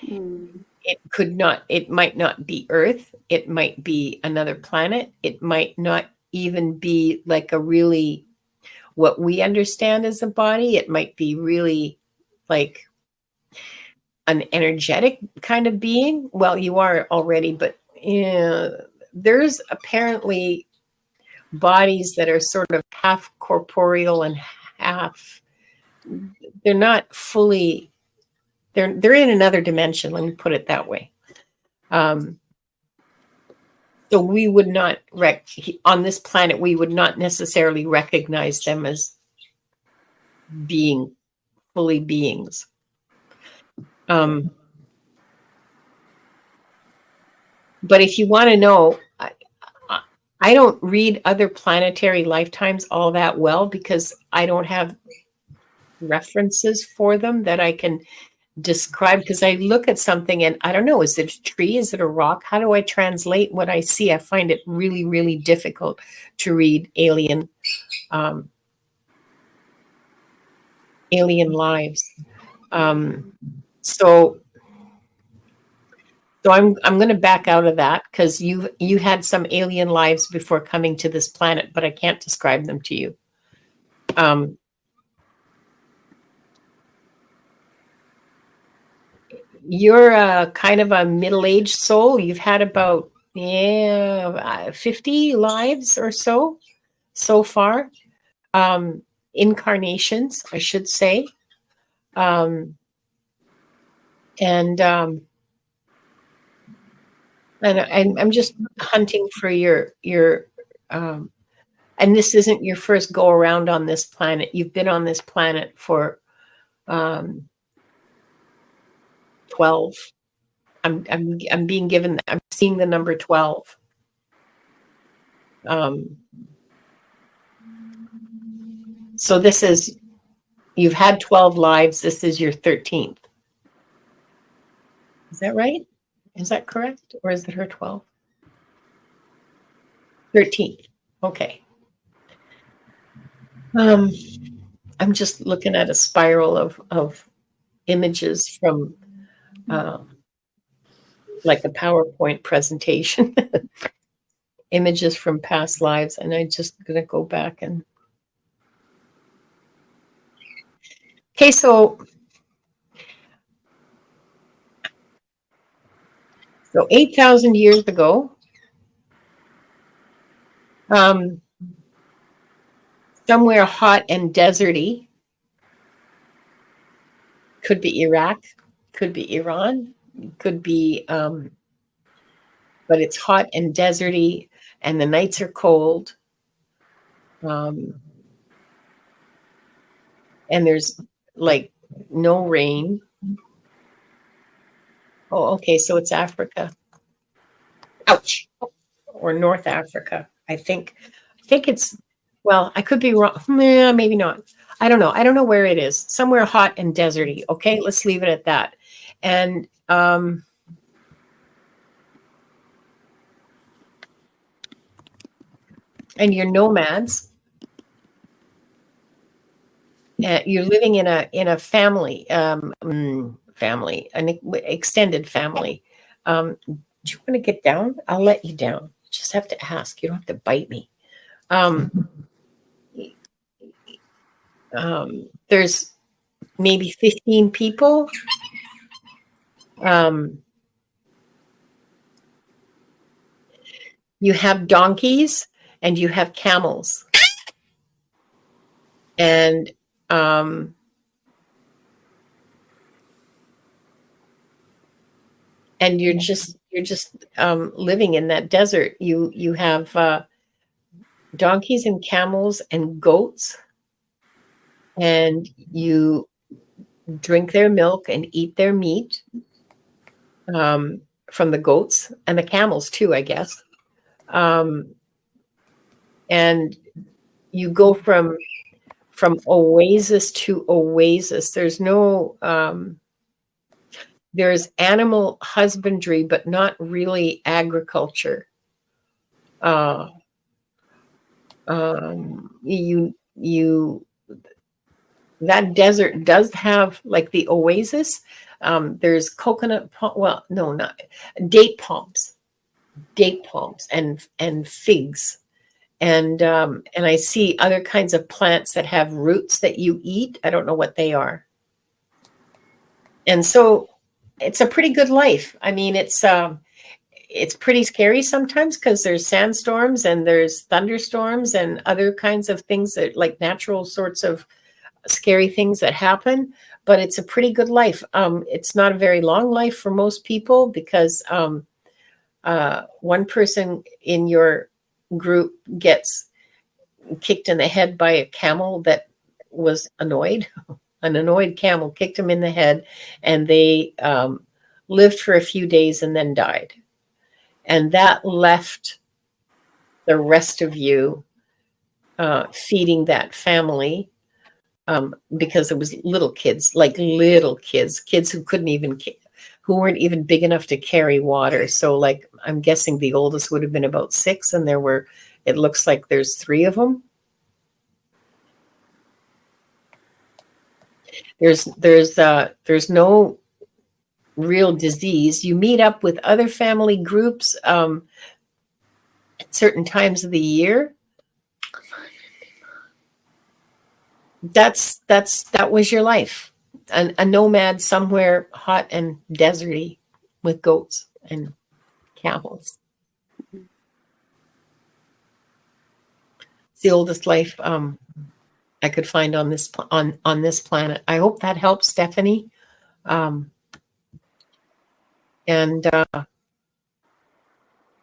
It might not be Earth. It might be another planet. It might not even be like a really, what we understand as a body. It might be really like an energetic kind of being. Well, you are already, but there's apparently bodies that are sort of half corporeal and half, they're not fully, they're in another dimension. Let me put it that way. So we would not on this planet, we would not necessarily recognize them as being fully beings. But if you want to know, I don't read other planetary lifetimes all that well because I don't have references for them that I can describe, because I look at something and I don't know, is it a tree? Is it a rock? How do I translate what I see? I find it really, really difficult to read alien lives. So I'm going to back out of that because you had some alien lives before coming to this planet, but I can't describe them to you. You're a kind of a middle-aged soul. You've had about 50 lives or so far. Incarnations, I should say. And I'm just hunting for your and this isn't your first go around on this planet. You've been on this planet for 12. I'm being given, I'm seeing the number 12. So this is, you've had 12 lives. This is your 13th. Is that right? Is that correct? Or is it her 12? 13th. Okay. I'm just looking at a spiral of images from like a PowerPoint presentation. Images from past lives, and I'm just going to go back and... Okay, so 8,000 years ago, somewhere hot and deserty, could be Iraq, could be Iran, could be, but it's hot and deserty, and the nights are cold. And there's like no rain. Oh, okay, so it's Africa. Ouch. Or North Africa. I think it's, well, I could be wrong. Maybe not. I don't know. I don't know where it is. Somewhere hot and deserty. Okay, let's leave it at that. And you're nomads. You're living in a family, an extended family. Do you want to get down? I'll let you down. You just have to ask. You don't have to bite me. There's maybe 15 people. You have donkeys and you have camels. And you're just living in that desert. You have donkeys and camels and goats, and you drink their milk and eat their meat, from the goats and the camels too, I guess. And you go from oasis to oasis. There's no there's animal husbandry, but not really agriculture. That desert does have like the oasis. There's coconut palm, well, no, not date palms and figs. And I see other kinds of plants that have roots that you eat. I don't know what they are. And so it's a pretty good life. I mean, it's pretty scary sometimes because there's sandstorms and there's thunderstorms and other kinds of things that like natural sorts of scary things that happen. But it's a pretty good life. It's not a very long life for most people because one person in your group gets kicked in the head by a camel that was annoyed. An annoyed camel kicked him in the head, and they lived for a few days and then died. And that left the rest of you feeding that family, because it was little kids, kids who couldn't even, who weren't even big enough to carry water. So like, I'm guessing the oldest would have been about 6, and it looks like there's 3 of them. There's no real disease. You meet up with other family groups at certain times of the year. That was your life, a nomad somewhere hot and deserty with goats and camels. It's the oldest life I could find on this planet. I hope that helps, Stephanie. And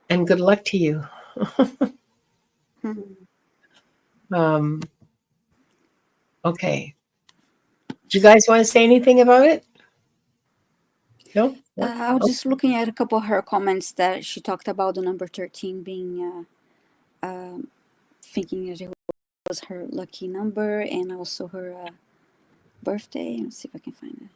good luck to you. Okay. Do you guys want to say anything about it? No? I was just looking at a couple of her comments that she talked about the number 13 being, thinking that it was her lucky number, and also her birthday. Let's see if I can find it.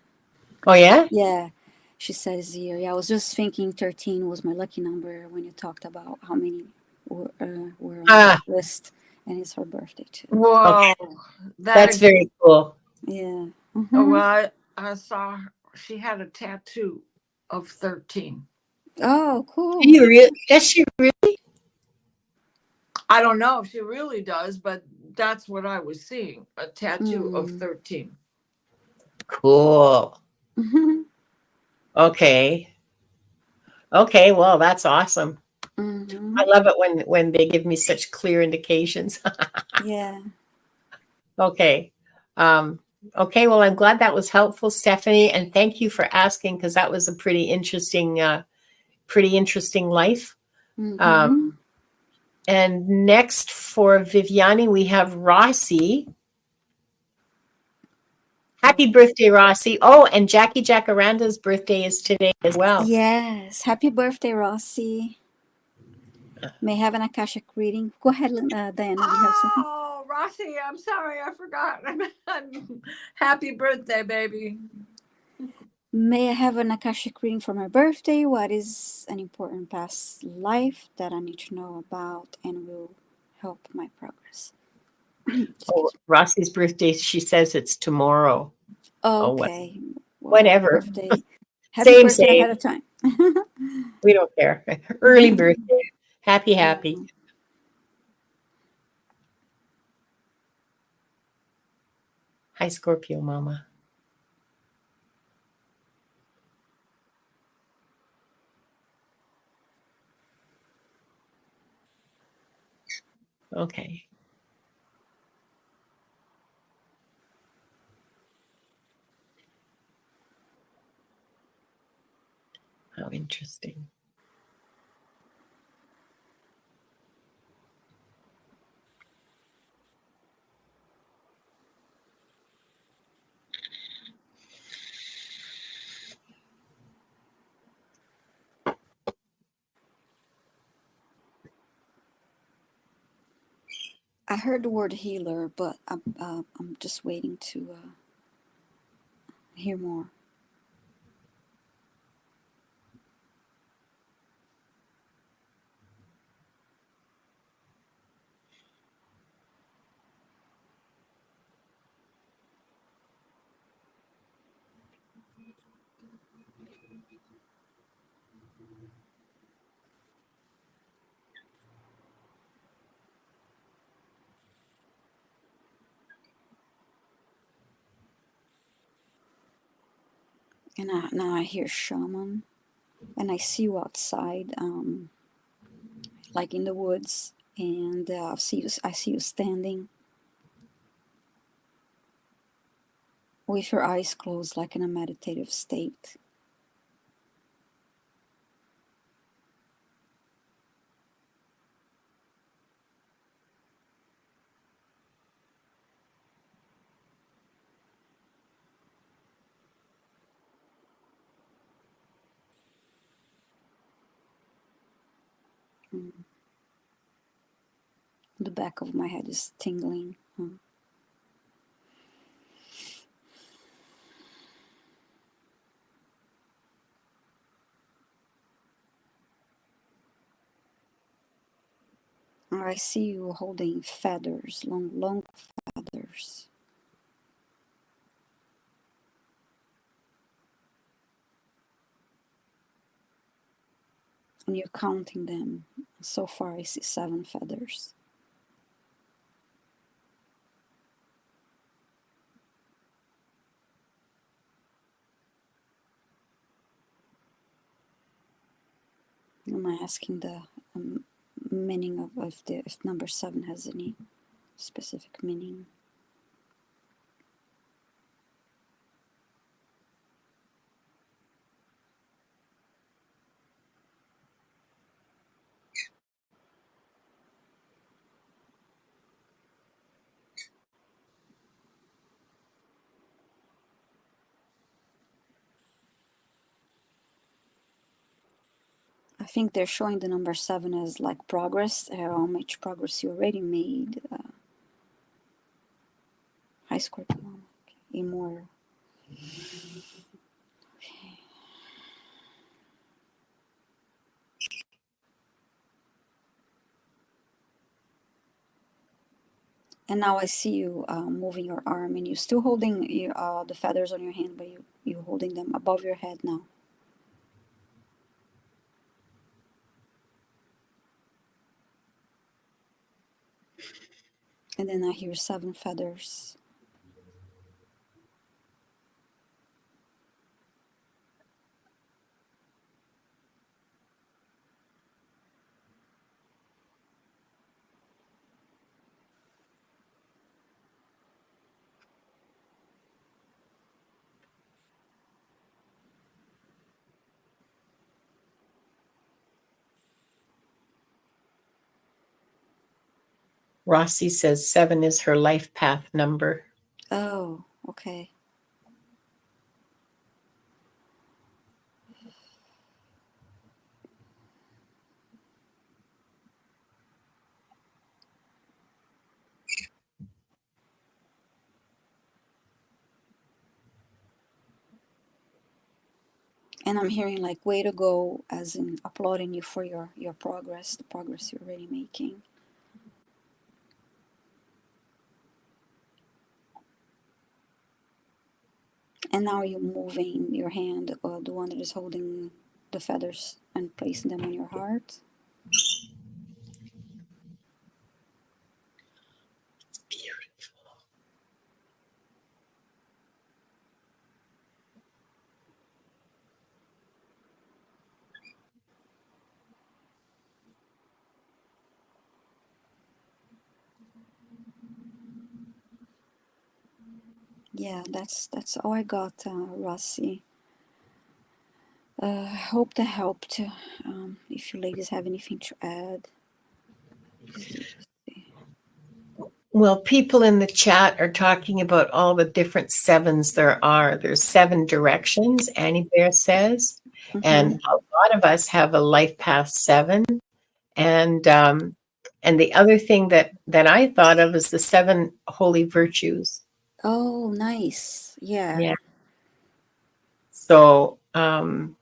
Oh, yeah? Yeah. She says here, yeah, I was just thinking 13 was my lucky number when you talked about how many were on the list, and it's her birthday too. Whoa. Okay. That's very cool. Yeah. Oh, well, I saw she had a tattoo of 13. Oh, cool. Does she really? I don't know if she really does, but that's what I was seeing, a tattoo of 13. Cool. Okay. Okay, well, that's awesome. I love it when they give me such clear indications. Yeah. Okay. Okay, well, I'm glad that was helpful, Stephanie, and thank you for asking, because that was a pretty interesting life. And next for Viviane, we have Rossi. Happy birthday, Rossi. Oh, and Jackie Jacaranda's birthday is today as well. Yes. Happy birthday, Rossi. May I have an Akashic reading? Go ahead, Diana. Do you have something? Oh, Rossi, I'm sorry, I forgot. Happy birthday, baby. May I have an Akashic reading for my birthday? What is an important past life that I need to know about and will help my progress? Oh, Rossi's birthday, she says it's tomorrow. Okay. Well, whatever. Birthday. Happy birthday ahead of time. We don't care. Early birthday. Happy. Hi, Scorpio Mama. Okay. How interesting. I heard the word healer, but I'm just waiting to hear more. And now I hear shaman, and I see you outside, like in the woods, and I see you standing with your eyes closed, like in a meditative state. The back of my head is tingling. I see you holding feathers, long feathers. And you're counting them. So far, I see 7 feathers. Am I asking the meaning of if number 7 has any specific meaning? I think they're showing the number 7 as like progress, how much progress you already made. High score, okay, more. Okay. And now I see you moving your arm, and you're still holding the feathers on your hand, but you're holding them above your head now. And then I hear 7 feathers. Rossi says 7 is her life path number. Oh, okay. And I'm hearing like way to go, as in applauding you for your progress, the progress you're already making. And now you're moving your hand, the one that is holding the feathers, and placing them on your heart. Beautiful. Yeah, that's all I got, Rossi. I hope that helped. If you ladies have anything to add. Well, people in the chat are talking about all the different 7s there are. There's 7 directions, Annie Bear says. And a lot of us have a life path 7. And the other thing that I thought of is the 7 holy virtues. Oh, nice. Yeah. Yeah. So, and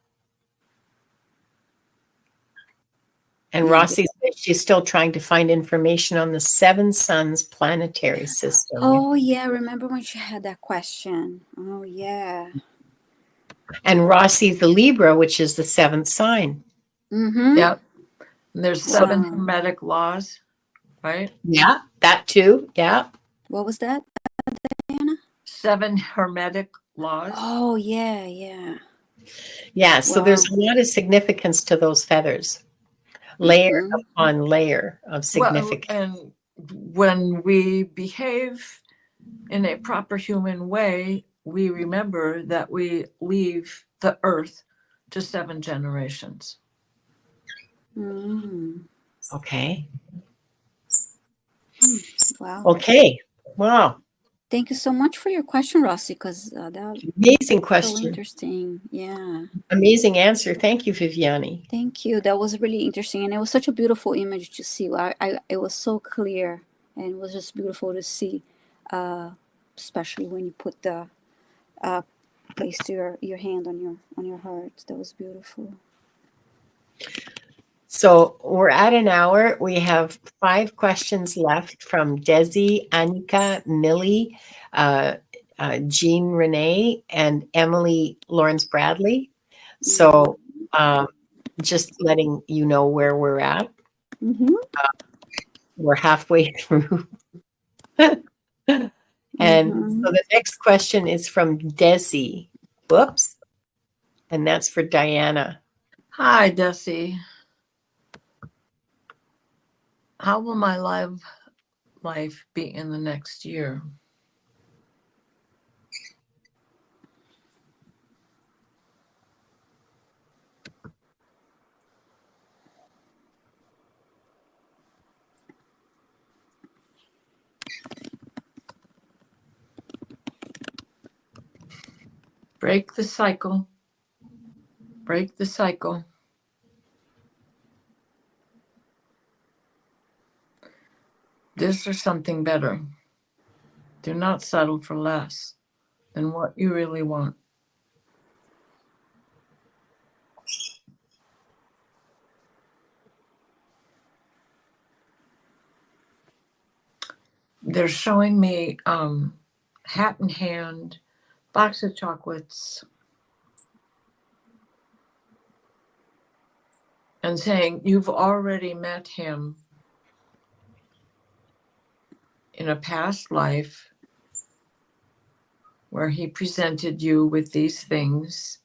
Rossi says she's still trying to find information on the 7 suns planetary system. Oh, yeah. I remember when she had that question. Oh, yeah. And Rossi's the Libra, which is the 7th sign. Yep. And there's 7 hermetic laws, right? Yeah, that too. Yeah. What was that, Diana? 7 hermetic laws. Oh, yeah, yeah. Yeah, so there's a lot of significance to those feathers. Layer upon layer of significance. Well, and when we behave in a proper human way, we remember that we leave the earth to 7 generations. Okay. Wow. Okay. Wow. Thank you so much for your question, Rossi, because that Amazing was so question. interesting. Yeah. Amazing answer. Thank you, Viviane. Thank you. That was really interesting. And it was such a beautiful image to see. It was so clear and it was just beautiful to see, especially when you put the place your hand on your heart. That was beautiful. So we're at an hour. We have 5 questions left from Desi, Anika, Millie, Jean Renee, and Emily Lawrence Bradley. So just letting you know where we're at. Mm-hmm. We're halfway through. And so the next question is from Desi. Whoops. And that's for Diana. Hi, Desi. How will my life be in the next year? Break the cycle. Break the cycle. This or something better. Do not settle for less than what you really want. They're showing me hat in hand, box of chocolates, and saying you've already met him in a past life where he presented you with these things,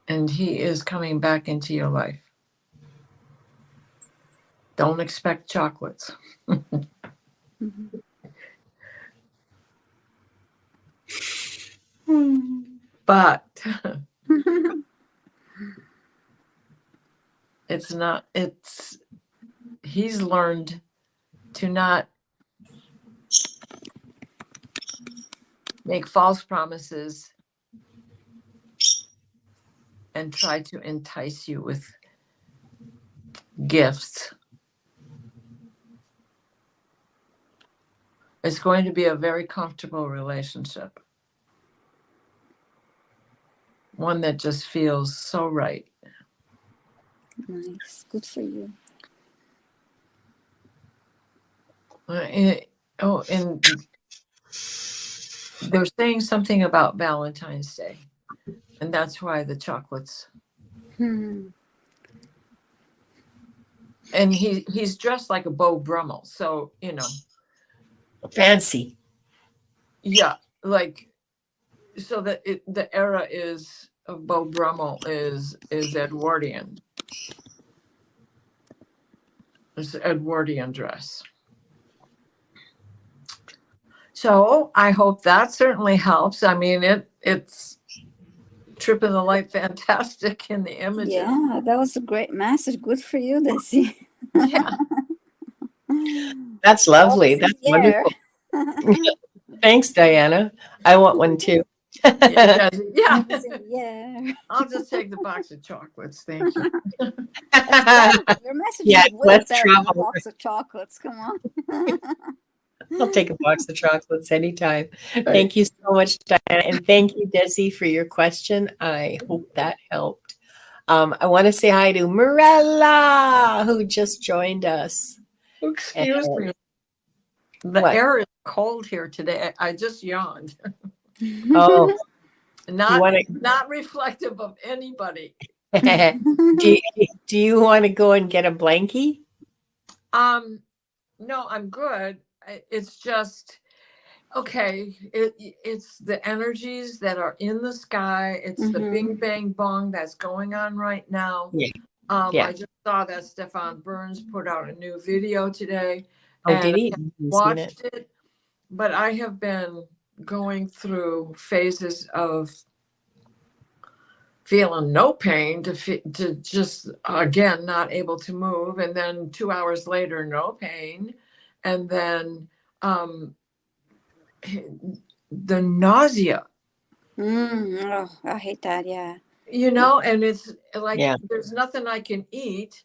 and he is coming back into your life. Don't expect chocolates. But he's learned to not make false promises and try to entice you with gifts. It's going to be a very comfortable relationship. One that just feels so right. Nice. Good for you. And they're saying something about Valentine's Day, and that's why the chocolates. And he's dressed like a Beau Brummel, so Fancy. Yeah, like so that the era of Beau Brummel is Edwardian. It's Edwardian dress. So I hope that certainly helps. I mean, it's tripping the light fantastic in the images. Yeah, that was a great message. Good for you, Desi. Yeah. That's lovely. That's wonderful. Thanks, Diana. I want one too. Yeah. I'll just take the box of chocolates. Thank you. Your message is way better than a box of chocolates. Come on. I'll take a box of chocolates anytime. Right. Thank you so much, Diana. And thank you, Desi, for your question. I hope that helped. I want to say hi to Morella, who just joined us. Excuse me. The air is cold here today. I just yawned. Oh. Not reflective of anybody. Do you want to go and get a blankie? No, I'm good. It's just okay. It's the energies that are in the sky. It's the bing bang bong that's going on right now. Yeah. I just saw that Stefan Burns put out a new video today. Oh, did he? Watched it, but I have been going through phases of feeling no pain to just again not able to move, and then 2 hours later no pain, and then the nausea. Oh, I hate that. Yeah. And it's like Yeah. there's nothing I can eat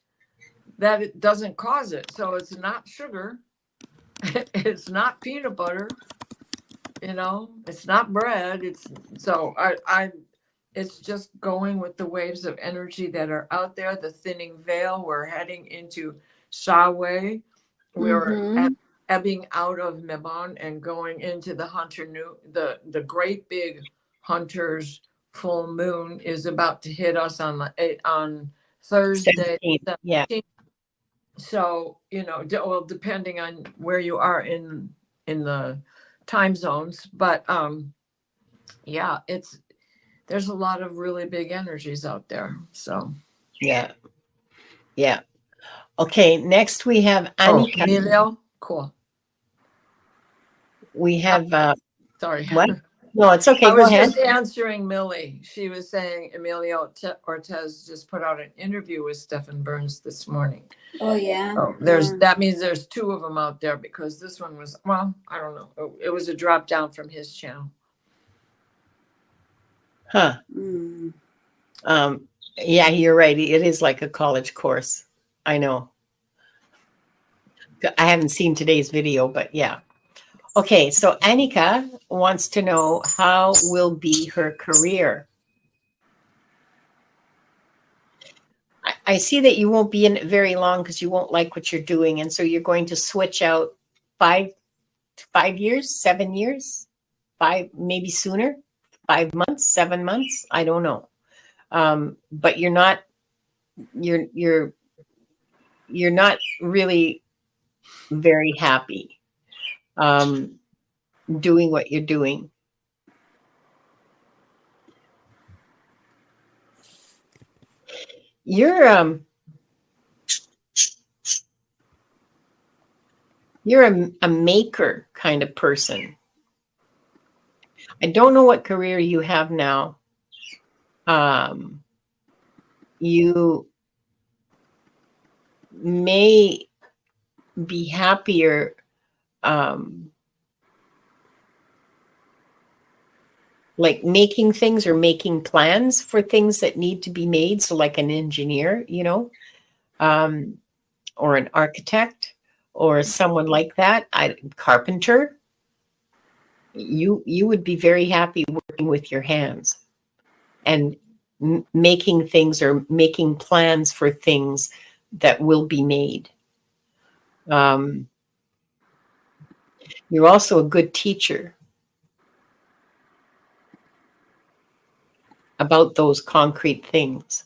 that it doesn't cause it. So it's not sugar, it's not peanut butter, it's not bread. It's just going with the waves of energy that are out there, the thinning veil. We're heading into Shawway. We're ebbing out of Mebon and going into the the great big Hunter's full moon is about to hit us on Thursday. 17th. Yeah. 17th. So, well, depending on where you are in the time zones, but yeah, there's a lot of really big energies out there. So Yeah. Yeah. Okay. Next we have Annika. Emilio, cool. We have Sorry. what? No, it's okay. I Go was ahead. just answering Millie. She was saying Emilio Ortez just put out an interview with Stephen Burns this morning. Oh yeah. So that means there's two of them out there, because this one was, well, I don't know. It was a drop down from his channel. Huh. Yeah, you're right. It is like a college course. I know. I haven't seen today's video, but yeah. Okay, so Annika wants to know how will be her career. I see that you won't be in it very long because you won't like what you're doing, and so you're going to switch out 5 years, 7 years, 5, maybe sooner, 5 months, 7 months. I don't know, but you're not really very happy doing what you're doing. You're a maker kind of person. I don't know what career you have now. You may be happier like making things or making plans for things that need to be made. So like an engineer, or an architect or someone like that, carpenter. You would be very happy working with your hands and making things or making plans for things that will be made. You're also a good teacher about those concrete things.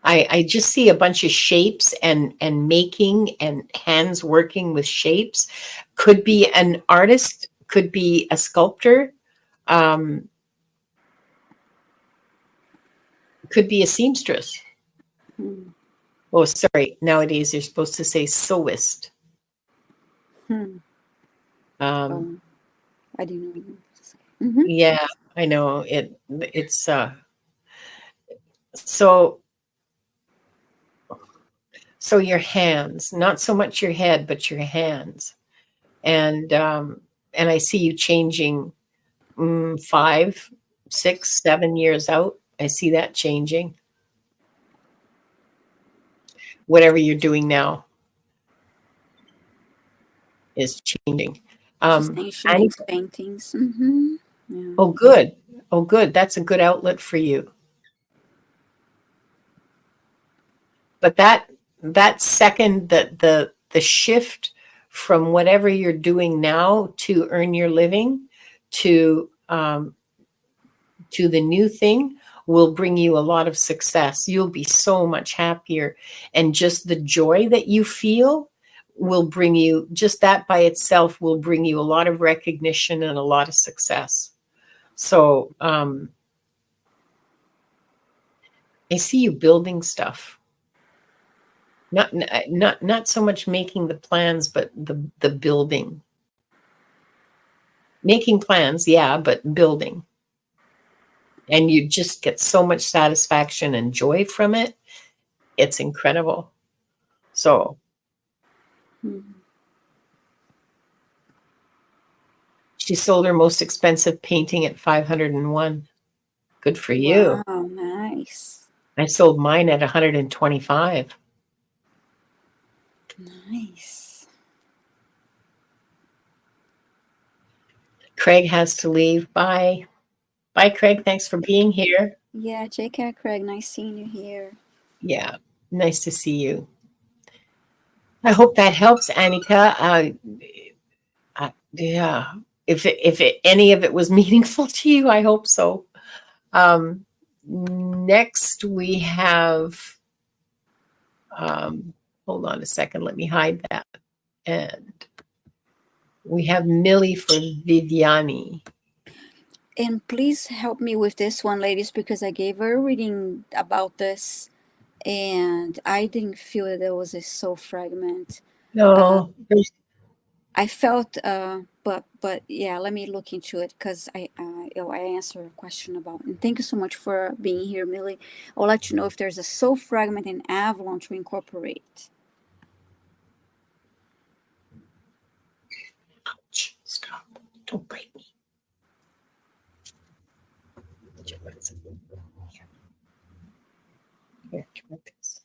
I just see a bunch of shapes and making and hands working with shapes. Could be an artist, could be a sculptor, could be a seamstress. Oh, sorry. Nowadays you're supposed to say sewist. I didn't know what to say. Yeah, I know it's so your hands, not so much your head, but your hands. And I see you changing 5, 6, 7 years out. I see that changing. Whatever you're doing now is changing. She's saying she makes paintings. Yeah. Oh, good. Oh, good. That's a good outlet for you. But that second, the shift from whatever you're doing now to earn your living to the new thing will bring you a lot of success. You'll be so much happier, and just the joy that you feel will bring you, just that by itself will bring you a lot of recognition and a lot of success. So I see you building stuff. Not so much making the plans, but the building. Making plans, yeah, but building. And you just get so much satisfaction and joy from it. It's incredible. So She sold her most expensive painting at 501. Good for you. Wow, nice. I sold mine at 125. Nice. Craig has to leave. Bye. Bye, Craig. Thanks for being here. Yeah, take care, Craig. Nice seeing you here. Yeah, nice to see you. I hope that helps, Annika. Yeah, if any of it was meaningful to you, I hope so. Next we have, hold on a second, let me hide that. And we have Millie for Viviane. And please help me with this one, ladies, because I gave her a reading about this and I didn't feel that there was a soul fragment. No, I felt, but yeah, let me look into it because I answered a question about. And thank you so much for being here, Millie. I'll let you know if there's a soul fragment in Avalon to incorporate. ouch, stop. Don't break me. Here, try this.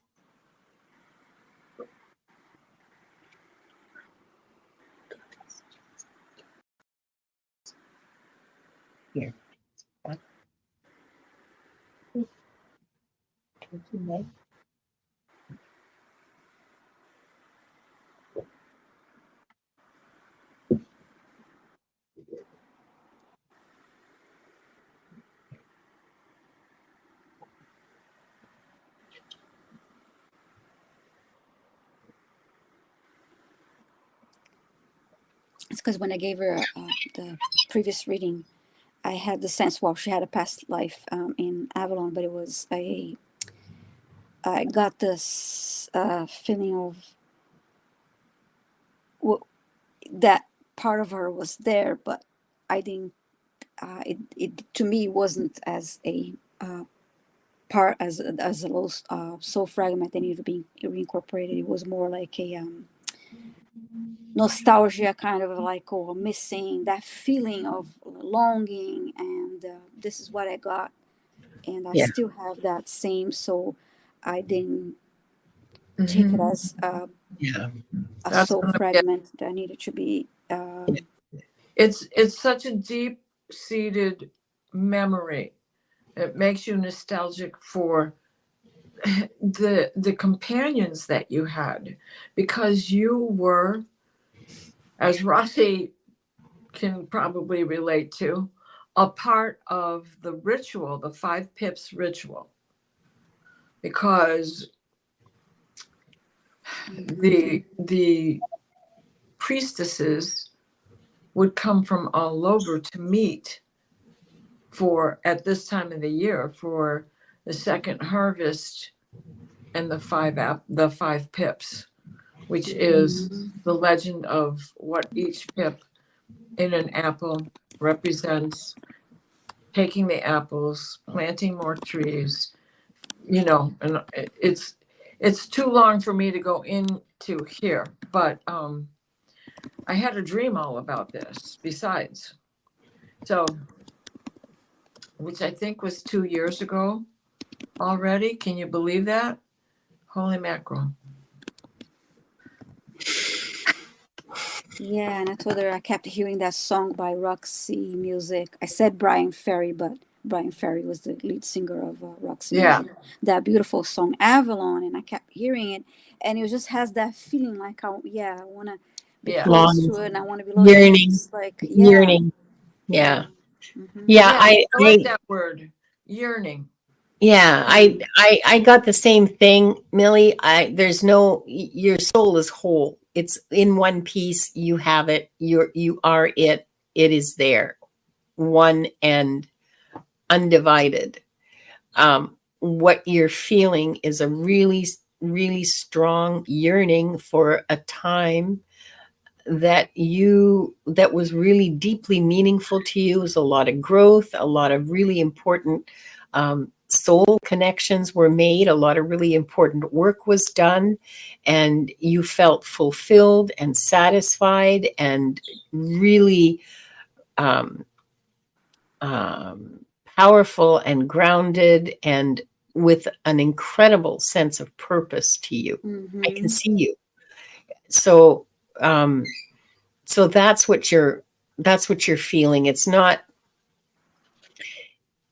Here. It's because when I gave her the previous reading, I had the sense, well, she had a past life in Avalon, but it was I got this feeling of that part of her was there, but I didn't. It to me wasn't as a part as a little soul fragment that needed to be reincorporated. It was more like a nostalgia, kind of like, or missing that feeling of longing, and this is what I got, and I Yeah. still have that same. So I didn't take it Mhm. as Yeah. a That's soul gonna be- fragment that needed to be. it's such a deep seated memory. It makes you nostalgic for the companions that you had, because you were, as Rossi can probably relate to, a part of the ritual, the 5 pips ritual, because the priestesses would come from all over to meet for, at this time of the year, for the second harvest and the 5 pips, which is the legend of what each pip in an apple represents: taking the apples, planting more trees, and it's too long for me to go into here, but I had a dream all about this besides. So, which I think was 2 years ago already. Can you believe that? Holy mackerel. Yeah, and I told her I kept hearing that song by Roxy Music. I said Brian Ferry, but Brian Ferry was the lead singer of Roxy Yeah. Music. That beautiful song Avalon, and I kept hearing it, and it just has that feeling like, I want to be Yeah. close Long to it, and I want to be close. yearning. It's like, Yearning. Yeah. Mhm. Yeah. Yeah, I like that word, yearning. Yeah, I got the same thing, Millie. There's no, your soul is whole. It's in one piece. You have it. You are it. It is there, one and undivided. What you're feeling is a really, really strong yearning for a time that was really deeply meaningful to you. It was a lot of growth, a lot of really important soul connections were made, a lot of really important work was done, and you felt fulfilled and satisfied and really um, powerful and grounded and with an incredible sense of purpose to you. I can see you. So, so that's what you're feeling. It's not,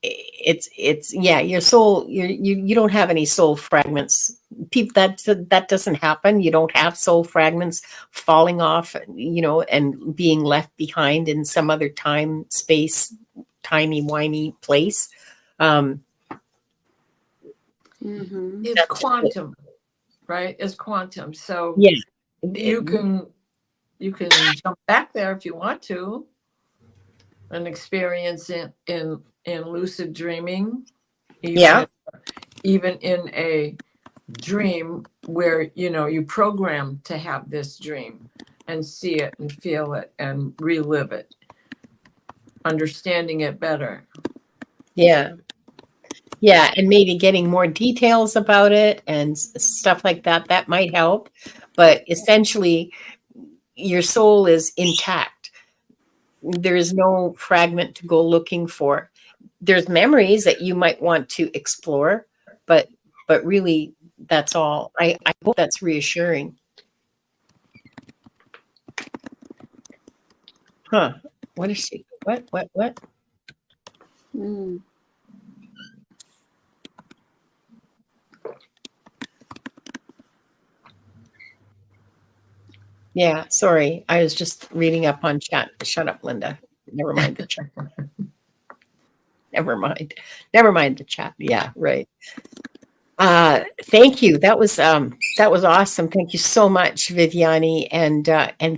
it's yeah, your soul, you don't have any soul fragments. People, that doesn't happen. You don't have soul fragments falling off, and being left behind in some other time, space, timey-wimey place. It's quantum, right? It's quantum. So Yeah. you can jump back there if you want to and experience it in lucid dreaming, even in a dream where you program to have this dream and see it and feel it and relive it, understanding it better. Yeah, and maybe getting more details about it and stuff like that. That might help, but essentially, your soul is intact. There is no fragment to go looking for. There's memories that you might want to explore, but really, that's all. I hope that's reassuring. Huh? What is she? What? Yeah, sorry. I was just reading up on chat. Shut up, Linda. Never mind the chat. Never mind the chat. Yeah, right. Thank you. That was awesome. Thank you so much, Viviane, and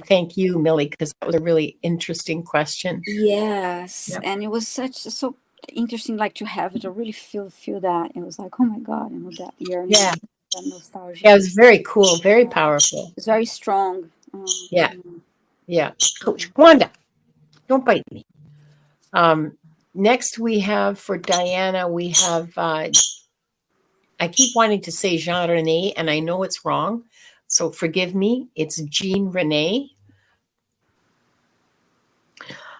thank you, Millie, because that was a really interesting question. Yes. Yep. And it was so interesting, like, to have it, to really feel that. It was like, oh my God, that yearning, that nostalgia. Yeah, it was very cool, very powerful. It's very strong. Yeah. Coach Wanda, don't bite me. Next we have for Diana, we have I keep wanting to say Jean René, and I know it's wrong, so forgive me. It's Jean René.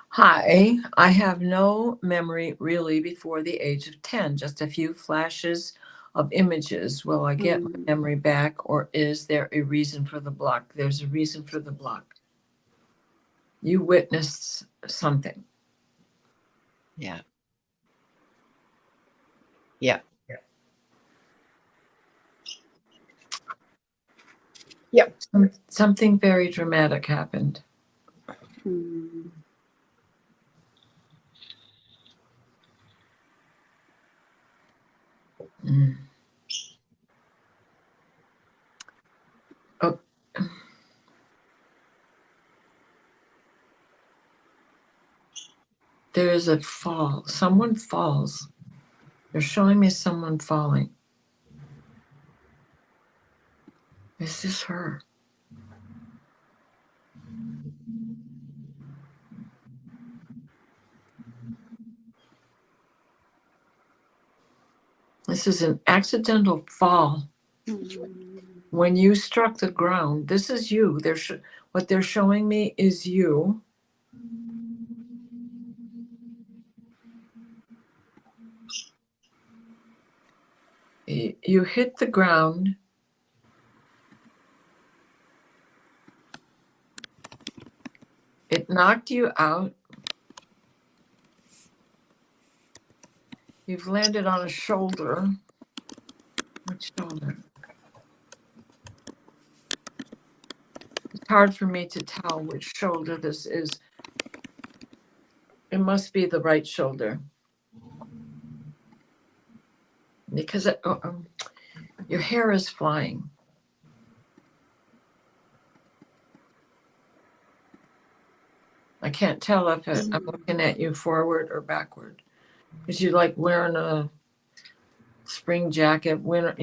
Hi, I have no memory really before the age of 10, just a few flashes of images. Will I get my memory back, or is there a reason for the block? There's a reason for the block. You witnessed something. Yeah. Something very dramatic happened. Oh. There is a fall. Someone falls. They're showing me someone falling. Is this her? This is an accidental fall. When you struck the ground, this is you. What they're showing me is you. You hit the ground. It knocked you out. You've landed on a shoulder. Which shoulder? It's hard for me to tell which shoulder this is. It must be the right shoulder. Because your hair is flying. I can't tell if I'm looking at you forward or backward. Because you like wearing a spring jacket, winter,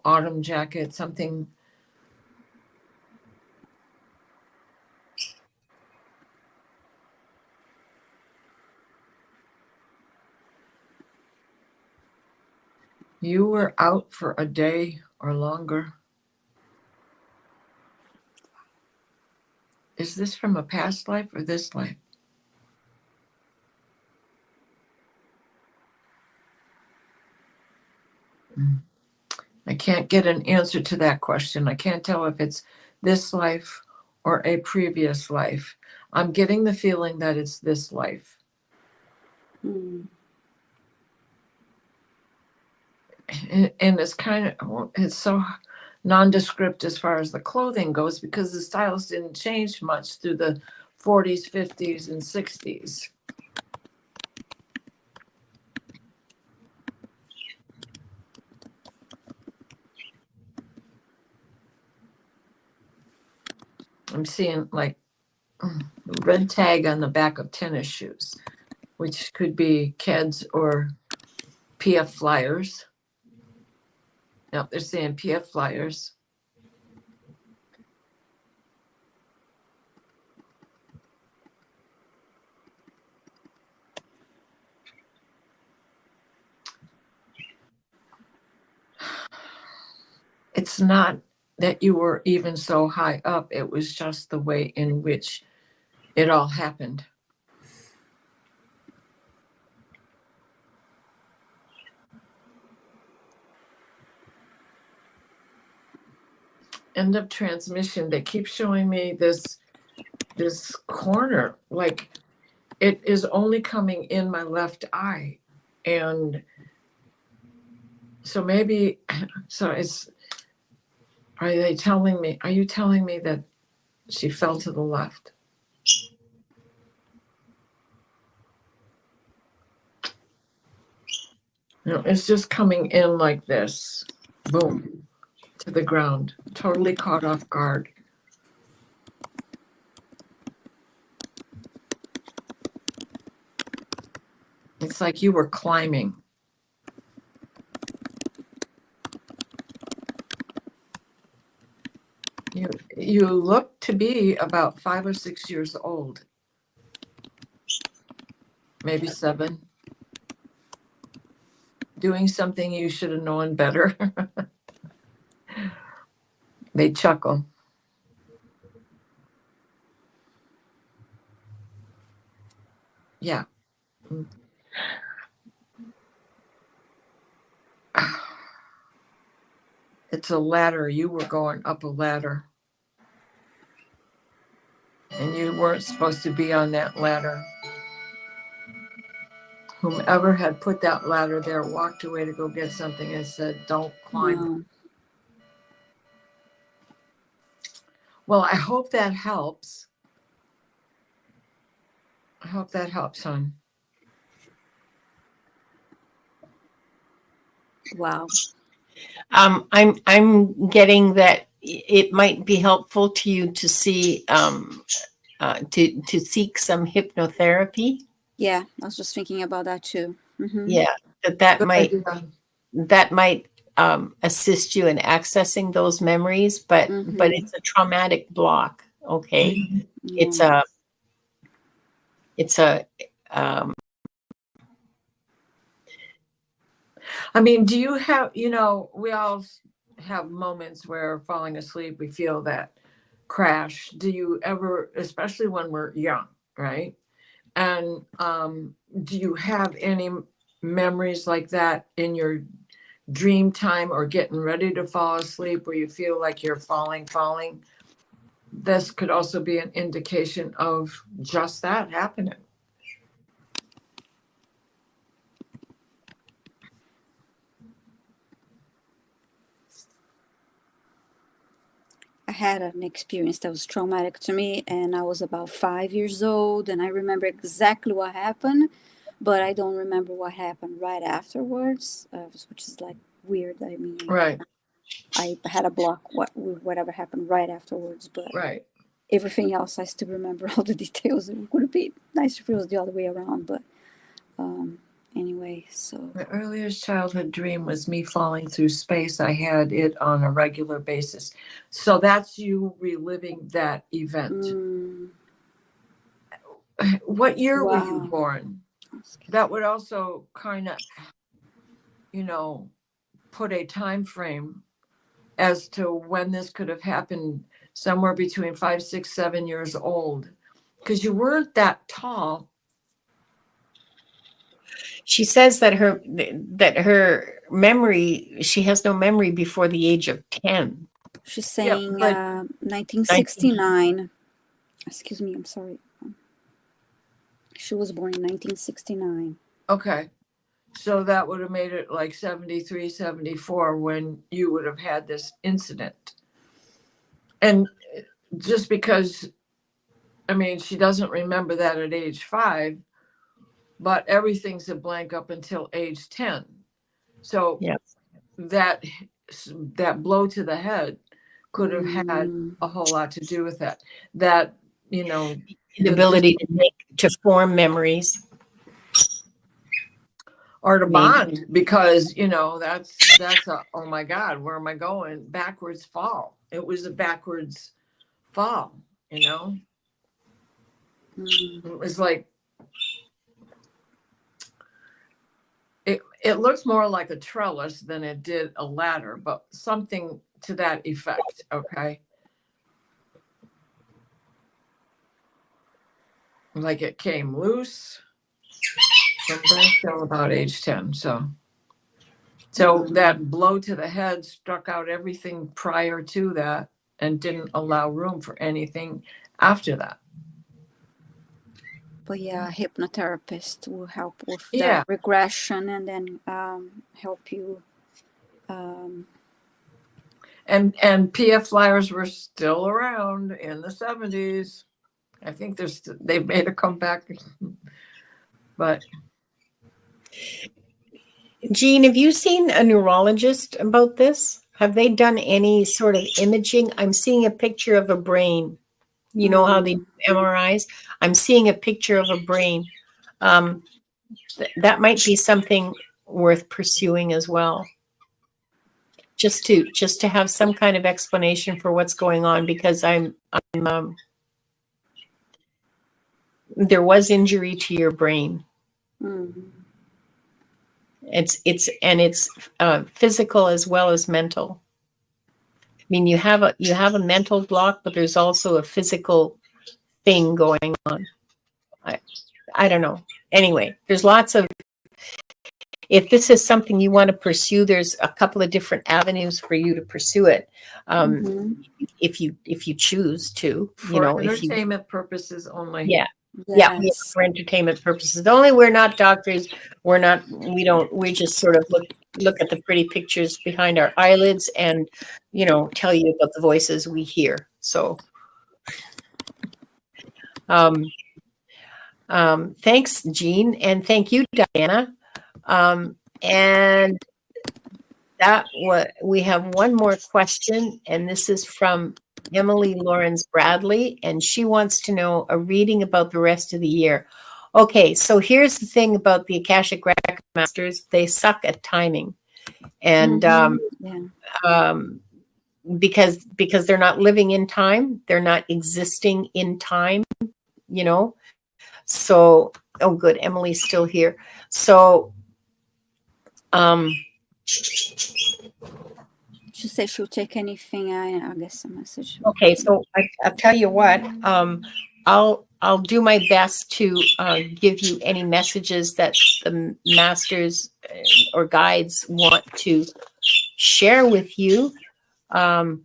autumn jacket, something. You were out for a day or longer. Is this from a past life or this life? can't get an answer to that question. I can't tell if it's this life or a previous life. I'm getting the feeling that it's this life. Hmm. And it's it's so nondescript as far as the clothing goes, because the styles didn't change much through the 40s, 50s, and 60s. I'm seeing like red tag on the back of tennis shoes, which could be Keds or PF Flyers. Nope, they're saying PF Flyers. It's not that you were even so high up. It was just the way in which it all happened. End of transmission. They keep showing me this corner, like it is only coming in my left eye. And so maybe, so it's, are you telling me that she fell to the left? No, it's just coming in like this, boom, to the ground, totally caught off guard. It's like you were climbing. You look to be about 5 or 6 years old, maybe 7, doing something you should have known better. They chuckle. Yeah. It's a ladder. You were going up a ladder. And you weren't supposed to be on that ladder. Whomever had put that ladder there walked away to go get something and said, don't climb. No. Well, I hope that helps. I hope that helps, hon. Wow. I'm getting that it might be helpful to you to see to seek some hypnotherapy. Yeah, I was just thinking about that too. Mm-hmm. Yeah, that Good might idea. assist you in accessing those memories, but it's a traumatic block. Okay, it's a I mean, do you have, we all have moments where falling asleep, we feel that crash. Do you ever, especially when we're young, right? And do you have any memories like that in your dream time or getting ready to fall asleep where you feel like you're falling? This could also be an indication of just that happening. I had an experience that was traumatic to me, and I was about 5 years old, and I remember exactly what happened, but I don't remember what happened right afterwards, which is like weird. I mean, Right. I had a block whatever happened right afterwards, but Right. everything else I still remember all the details. It would be nice if it was the other way around, but anyway, so My earliest childhood dream was me falling through space. I had it on a regular basis. So that's you reliving that event. What year were you wow. born? That would also kind of, put a time frame as to when this could have happened, somewhere between 5, 6, 7 years old, because you weren't that tall. She says that her memory, she has no memory before the age of 10. She's Yeah, saying but 1969. Excuse me, I'm sorry. She was born in 1969. okay. So that would have made it like 73, 74 when you would have had this incident. And just because, I mean, she doesn't remember that at age 5, but everything's a blank up until age 10. So Yeah. that blow to the head could have had Mm. a whole lot to do with that. That, you know, The ability to form memories. or to Maybe. bond, because, you know, that's a, oh my God, where am I going? Backwards fall. It was a backwards fall, you know? Mm. It was like, it looks more like a trellis than it did a ladder, but something to that effect, okay? Like it came loose and then till about age 10. So that blow to the head struck out everything prior to that and didn't allow room for anything after that. But yeah, a hypnotherapist will help with Yeah. that regression and then help you. And PF flyers were still around in the 70s. I think they've made a comeback, but Jean, have you seen a neurologist about this? Have they done any sort of imaging? I'm seeing a picture of a brain. You know how they do MRIs? I'm seeing a picture of a brain. That might be something worth pursuing as well. Just to have some kind of explanation for what's going on, because there was injury to your brain. Mm. It's physical as well as mental. I mean, you have a mental block, but there's also a physical thing going on. I don't know. Anyway, there's lots of. If this is something you want to pursue, there's a couple of different avenues for you to pursue it. If you choose to, for entertainment purposes only. Yeah. Yes. Yeah, for entertainment purposes only. We're not doctors. We just sort of look at the pretty pictures behind our eyelids and, tell you about the voices we hear. So, thanks, Jean, and thank you, Diana. And we have one more question, and this is from Emily Lawrence Bradley, and she wants to know a reading about the rest of the year. Okay, so here's the thing about the Akashic Record Masters. They suck at timing. And because they're not living in time, they're not existing in time, So, oh good, Emily's still here. So she said she'll take anything. I guess a message. Okay, so I'll tell you what. I'll do my best to give you any messages that the masters or guides want to share with you. But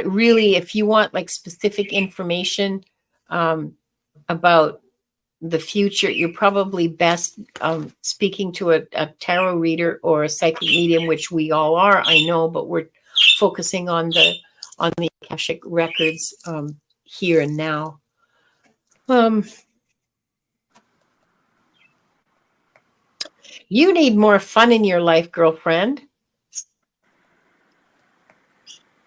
really, if you want like specific information about the future, you're probably best speaking to a tarot reader or a psychic medium, which we all are, I know, but we're focusing on the Akashic Records here and now. You need more fun in your life, girlfriend.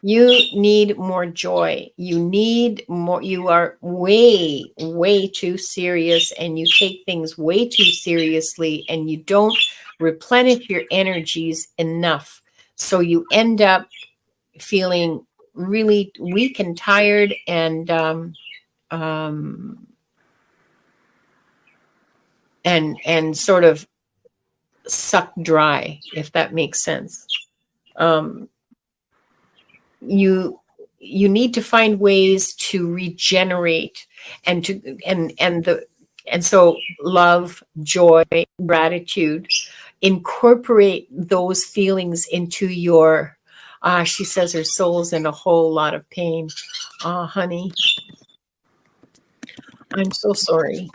You need more joy. You need more. You are way, way too serious, and you take things way too seriously, and you don't replenish your energies enough. So you end up feeling really weak and tired and sort of sucked dry, if that makes sense. You need to find ways to regenerate and And so love, joy, gratitude, incorporate those feelings into your, she says her soul's in a whole lot of pain. Honey, I'm so sorry.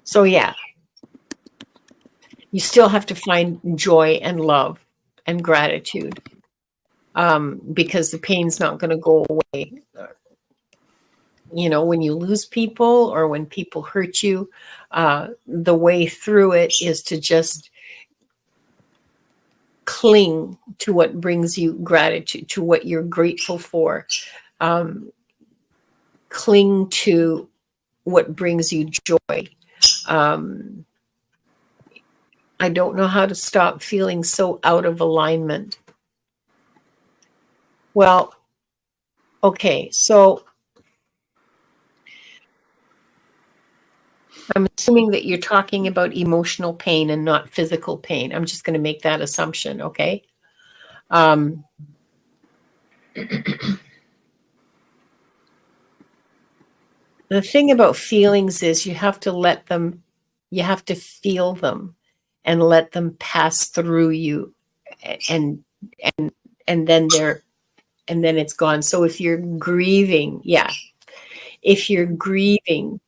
So yeah, you still have to find joy and love and gratitude, because the pain's not going to go away. You know, when you lose people or when people hurt you, the way through it is to just cling to what brings you gratitude, to what you're grateful for. Cling to what brings you joy. I don't know how to stop feeling so out of alignment. Well, okay, so I'm assuming that you're talking about emotional pain and not physical pain. I'm just going to make that assumption, okay? The thing about feelings is you have to let them, you have to feel them and let them pass through you, and then it's gone. So if you're grieving, if you're grieving,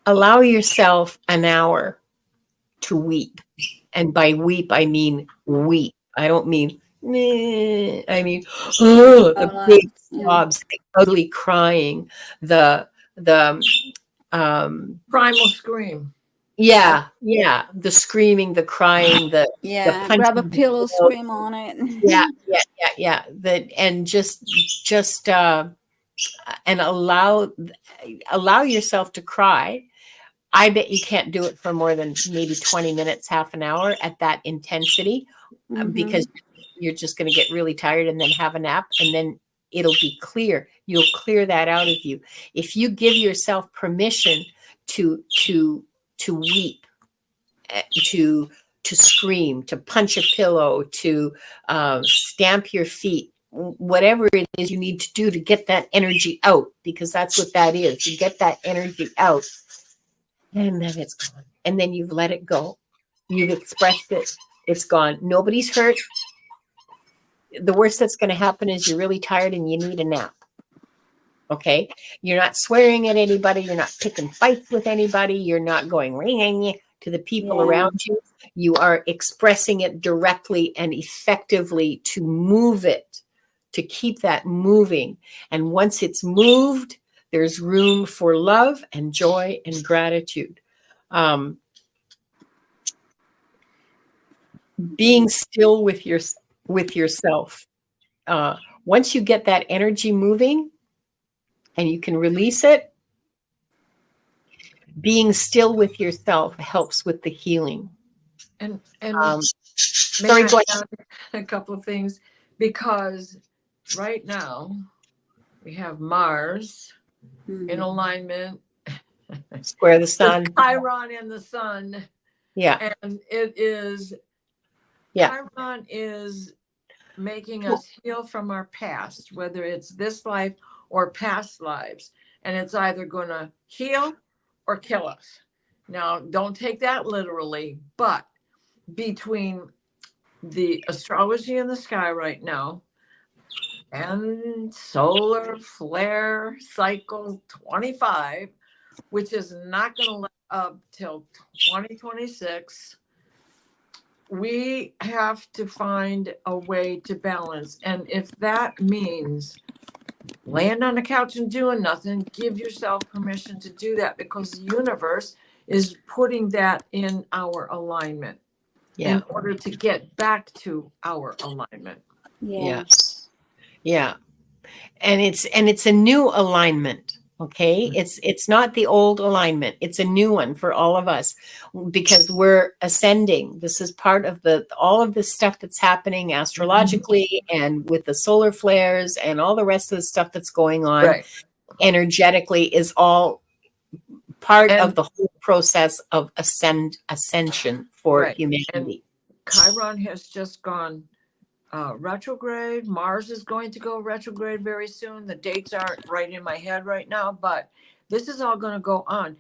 allow yourself an hour to weep. And by weep, I mean weep. I don't mean meh. I mean the big sobs, the ugly crying, the Primal scream. the screaming, the crying, the punching, grab a pillow, scream on it. That, and just and allow yourself to cry. I bet you can't do it for more than maybe 20 minutes, half an hour at that intensity, because you're just going to get really tired and then have a nap, and then it'll be clear. You'll clear that out of you. If you give yourself permission to weep, to scream, to punch a pillow, to stamp your feet, whatever it is you need to do to get that energy out, because that's what that is. You get that energy out, and then it's gone. And then you've let it go. You've expressed it. It's gone. Nobody's hurt. The worst that's going to happen is you're really tired and you need a nap. Okay? You're not swearing at anybody. You're not picking fights with anybody. You're not going ring to the people around you. You are expressing it directly and effectively to move it, to keep that moving. And once it's moved, there's room for love and joy and gratitude. Being still with yourself. Once you get that energy moving and you can release it, being still with yourself helps with the healing. And Sorry, go ahead. A couple of things, because right now we have Mars in alignment, Square the sun, Chiron in the sun. Yeah. And it is, Chiron is making us heal from our past, whether it's this life or past lives. And it's either going to heal or kill us. Now, don't take that literally, but between the astrology in the sky right now and solar flare cycle 25, which is not going to let up till 2026, we have to find a way to balance. And if that means laying on the couch and doing nothing, give yourself permission to do that, because the universe is putting that in our alignment in order to get back to our alignment. Yes. Yeah. And it's a new alignment. Okay. It's not the old alignment. It's a new one for all of us, because we're ascending. This is part of all of this stuff that's happening astrologically and with the solar flares and all the rest of the stuff that's going on energetically is all part of the whole process of ascension for humanity. And Chiron has just gone retrograde. Mars is going to go retrograde very soon. The dates aren't right in my head right now, but This is all going to go on.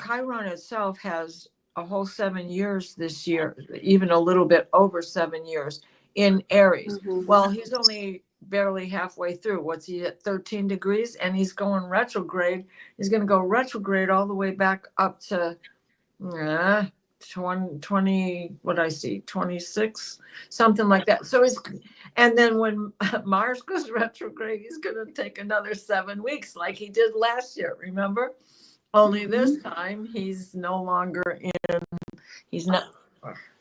Chiron itself has a whole 7 years this year, even a little bit over 7 years in Aries. Mhm. Well, he's only barely halfway through. What's he at, 13 degrees? And he's going retrograde. He's going to go retrograde all the way back up to 20, what I see, 26, something like that. So it's, and then when Mars goes retrograde, he's going to take another 7 weeks like he did last year, remember? Only this time he's no longer in, he's not,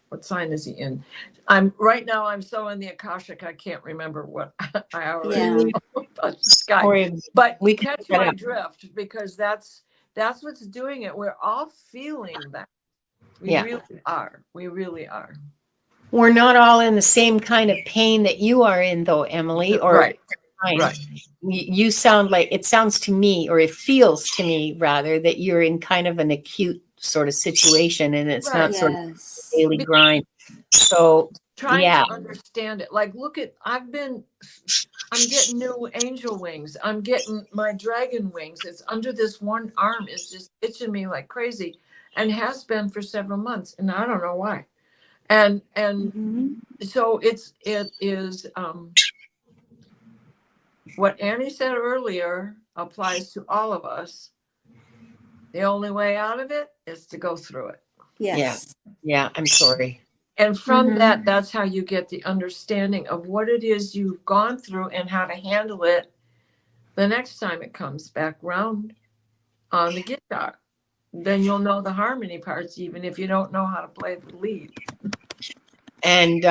what sign is he in? I'm right now, I'm so in the Akashic, I can't remember what I already know about the sky. Or But we we can catch look that my up. drift, because that's what's doing it. We're all feeling that. We Yeah. really are. We really are. we're not all in the same kind of pain that you are in, though, Emily, or Right. fine. Right. You sound like, it sounds to me, or it feels to me rather, that you're in kind of an acute sort of situation, and it's Right. not sort of Yes. daily grind. So Trying yeah, to understand it. Like, look at, I'm getting new angel wings. I'm getting my dragon wings. It's under this one arm. It's just itching me like crazy, and has been for several months. And I don't know why. And Mhm. so it is, what Annie said earlier applies to all of us. The only way out of it is to go through it. Yes. yeah, I'm sorry. And from Mhm. that, that's how you get the understanding of what it is you've gone through and how to handle it the next time it comes back round on the guitar. Then you'll know the harmony parts, even if you don't know how to play the lead. And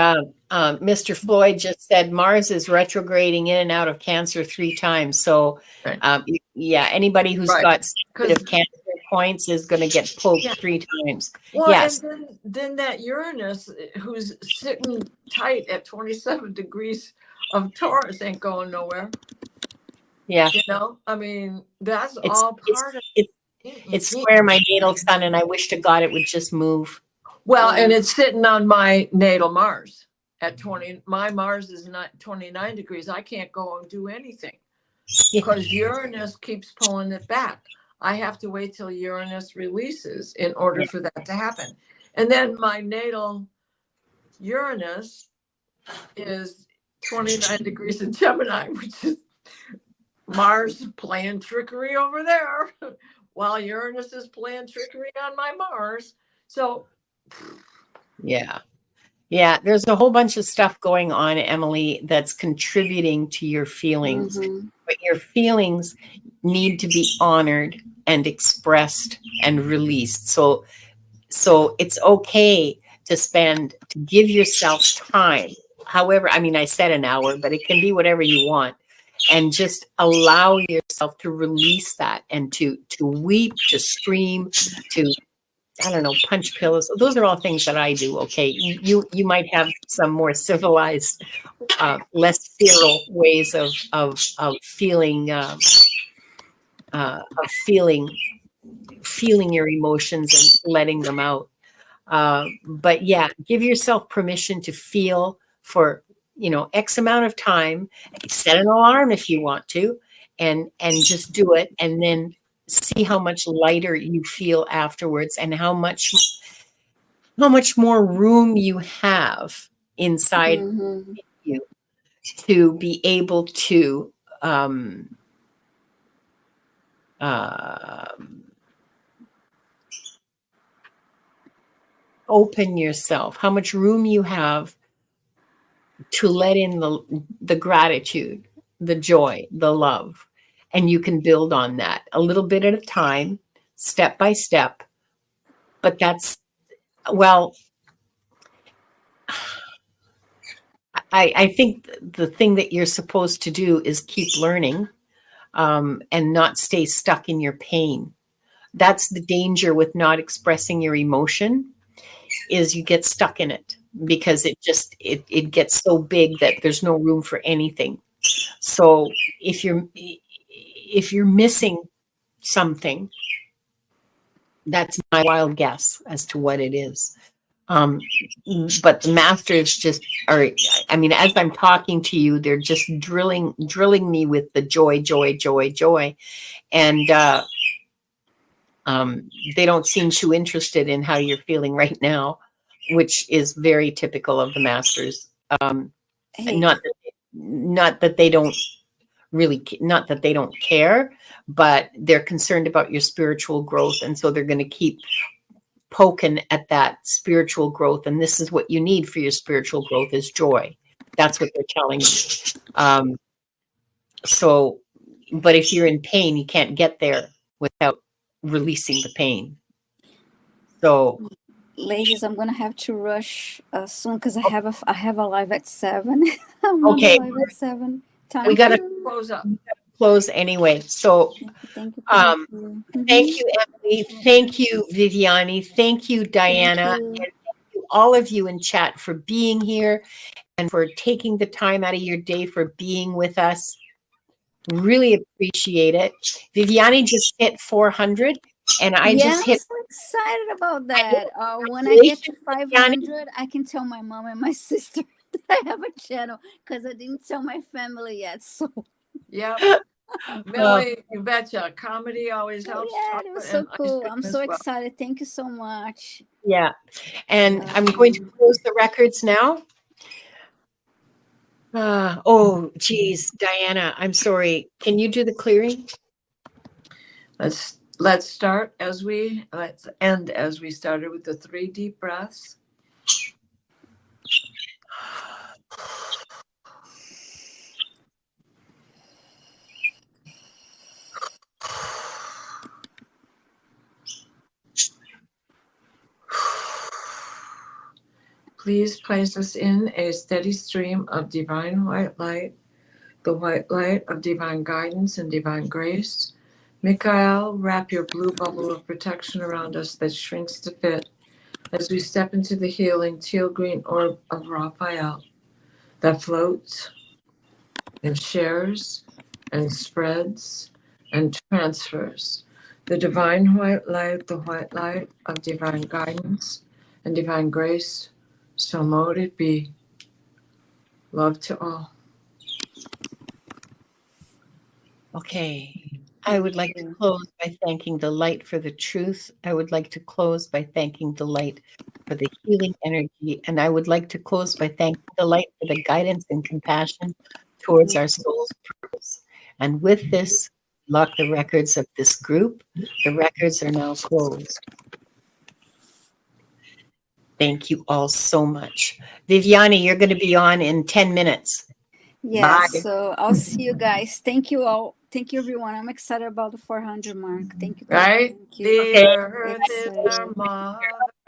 Mr. Floyd just said Mars is retrograding in and out of Cancer 3 times. So Right. yeah, anybody who's Right. got sensitive Cancer points is going to get poked Yeah. 3 times. Well, Yes. and then that Uranus, who's sitting tight at 27 degrees of Taurus, ain't going nowhere. Yeah. You know, I mean, that's It's all part of it. it's square my natal sun, and I wish to God it would just move. Well, Yeah. and it's sitting on my natal Mars at 20. My Mars is not 29 degrees. I can't go and do anything because Uranus keeps pulling it back. I have to wait till Uranus releases in order for that to happen. And then my natal Uranus is 29 degrees in Gemini, which is Mars playing trickery over there while Uranus is playing trickery on my Mars. So Yeah, there's a whole bunch of stuff going on, Emily, that's contributing to your feelings. Mhm. But your feelings need to be honored and expressed and released. So it's okay to give yourself time. However, I mean, I said an hour, but it can be whatever you want. And just allow yourself to release that, and to weep, to scream, to, I don't know, punch pillows. Those are all things that I do. Okay, you might have some more civilized, less feral ways of feeling, feeling your emotions and letting them out. But yeah, give yourself permission to feel for, X amount of time. Set an alarm if you want to, and just do it, and then see how much lighter you feel afterwards, and how much more room you have inside Mhm. you to be able to open yourself, how much room you have to let in the gratitude, the joy, the love, and you can build on that a little bit at a time, step by step. But well, I think the thing that you're supposed to do is keep learning, and not stay stuck in your pain. That's the danger with not expressing your emotion, is you get stuck in it, because it gets so big that there's no room for anything. So if you're missing something, that's my wild guess as to what it is. But the masters just are, I mean, as I'm talking to you, they're just drilling me with the joy, joy, joy, joy. And they don't seem too interested in how you're feeling right now, which is very typical of the masters. Hey, Not that they don't really, not that they don't care, but they're concerned about your spiritual growth. And so they're going to keep poking at that spiritual growth. And this is what you need for your spiritual growth is joy. That's what they're telling you. So, but if you're in pain, you can't get there without releasing the pain. So, ladies, I'm gonna have to rush soon because I have a live at 7. I'm okay, on the live at 7. Time we got to Close up. close anyway. So, thank you. thank you, Emily. Thank you, Viviane. Thank you, Diana. Thank you. And thank you, all of you in chat, for being here and for taking the time out of your day for being with us. Really appreciate it. Viviane just hit 400, and I Yeah, just I'm hit. so excited about that. When I get to 500, I can tell my mom and my sister that I have a channel because I didn't tell my family yet. So Yep. Millie, you betcha. Comedy always helps. yeah, it was so chocolate and ice cool. cream I'm as so well. excited. Thank you so much. Yeah, and I'm going to close the records now. Oh, geez, Diana, I'm sorry. Can you do the clearing? Let's end as we started with the 3 deep breaths. Please place us in a steady stream of divine white light, the white light of divine guidance and divine grace. Michael, wrap your blue bubble of protection around us that shrinks to fit as we step into the healing teal green orb of Raphael that floats and shares and spreads and transfers. The divine white light, the white light of divine guidance and divine grace, so mote it be. Love to all. Okay. I would like to close by thanking the light for the truth. I would like to close by thanking the light for the healing energy. And I would like to close by thanking the light for the guidance and compassion towards our soul's purpose. And with this, lock the records of this group. The records are now closed. Thank you all so much. Viviane, you're going to be on in 10 minutes. Yeah, Bye. so I'll see you guys. Thank you all. Thank you, everyone. I'm excited about the 400 mark. Thank you. Right? Thank you. The earth is Excited. our mother.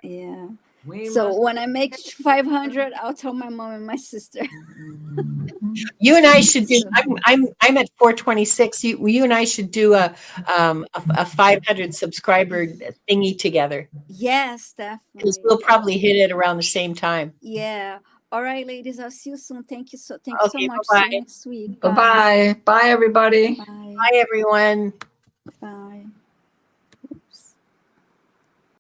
Yeah. We So must when I make 500, I'll tell my mom and my sister. You and I should do. I'm at 426. You and I should do a 500 subscriber thingy together Yes, because definitely. we'll probably hit it around the same time. Yeah. All right, ladies. I'll see you soon. Thank you so Okay, much. bye-bye. See you next week. Bye-bye. Bye, everybody. Bye. Bye, everyone.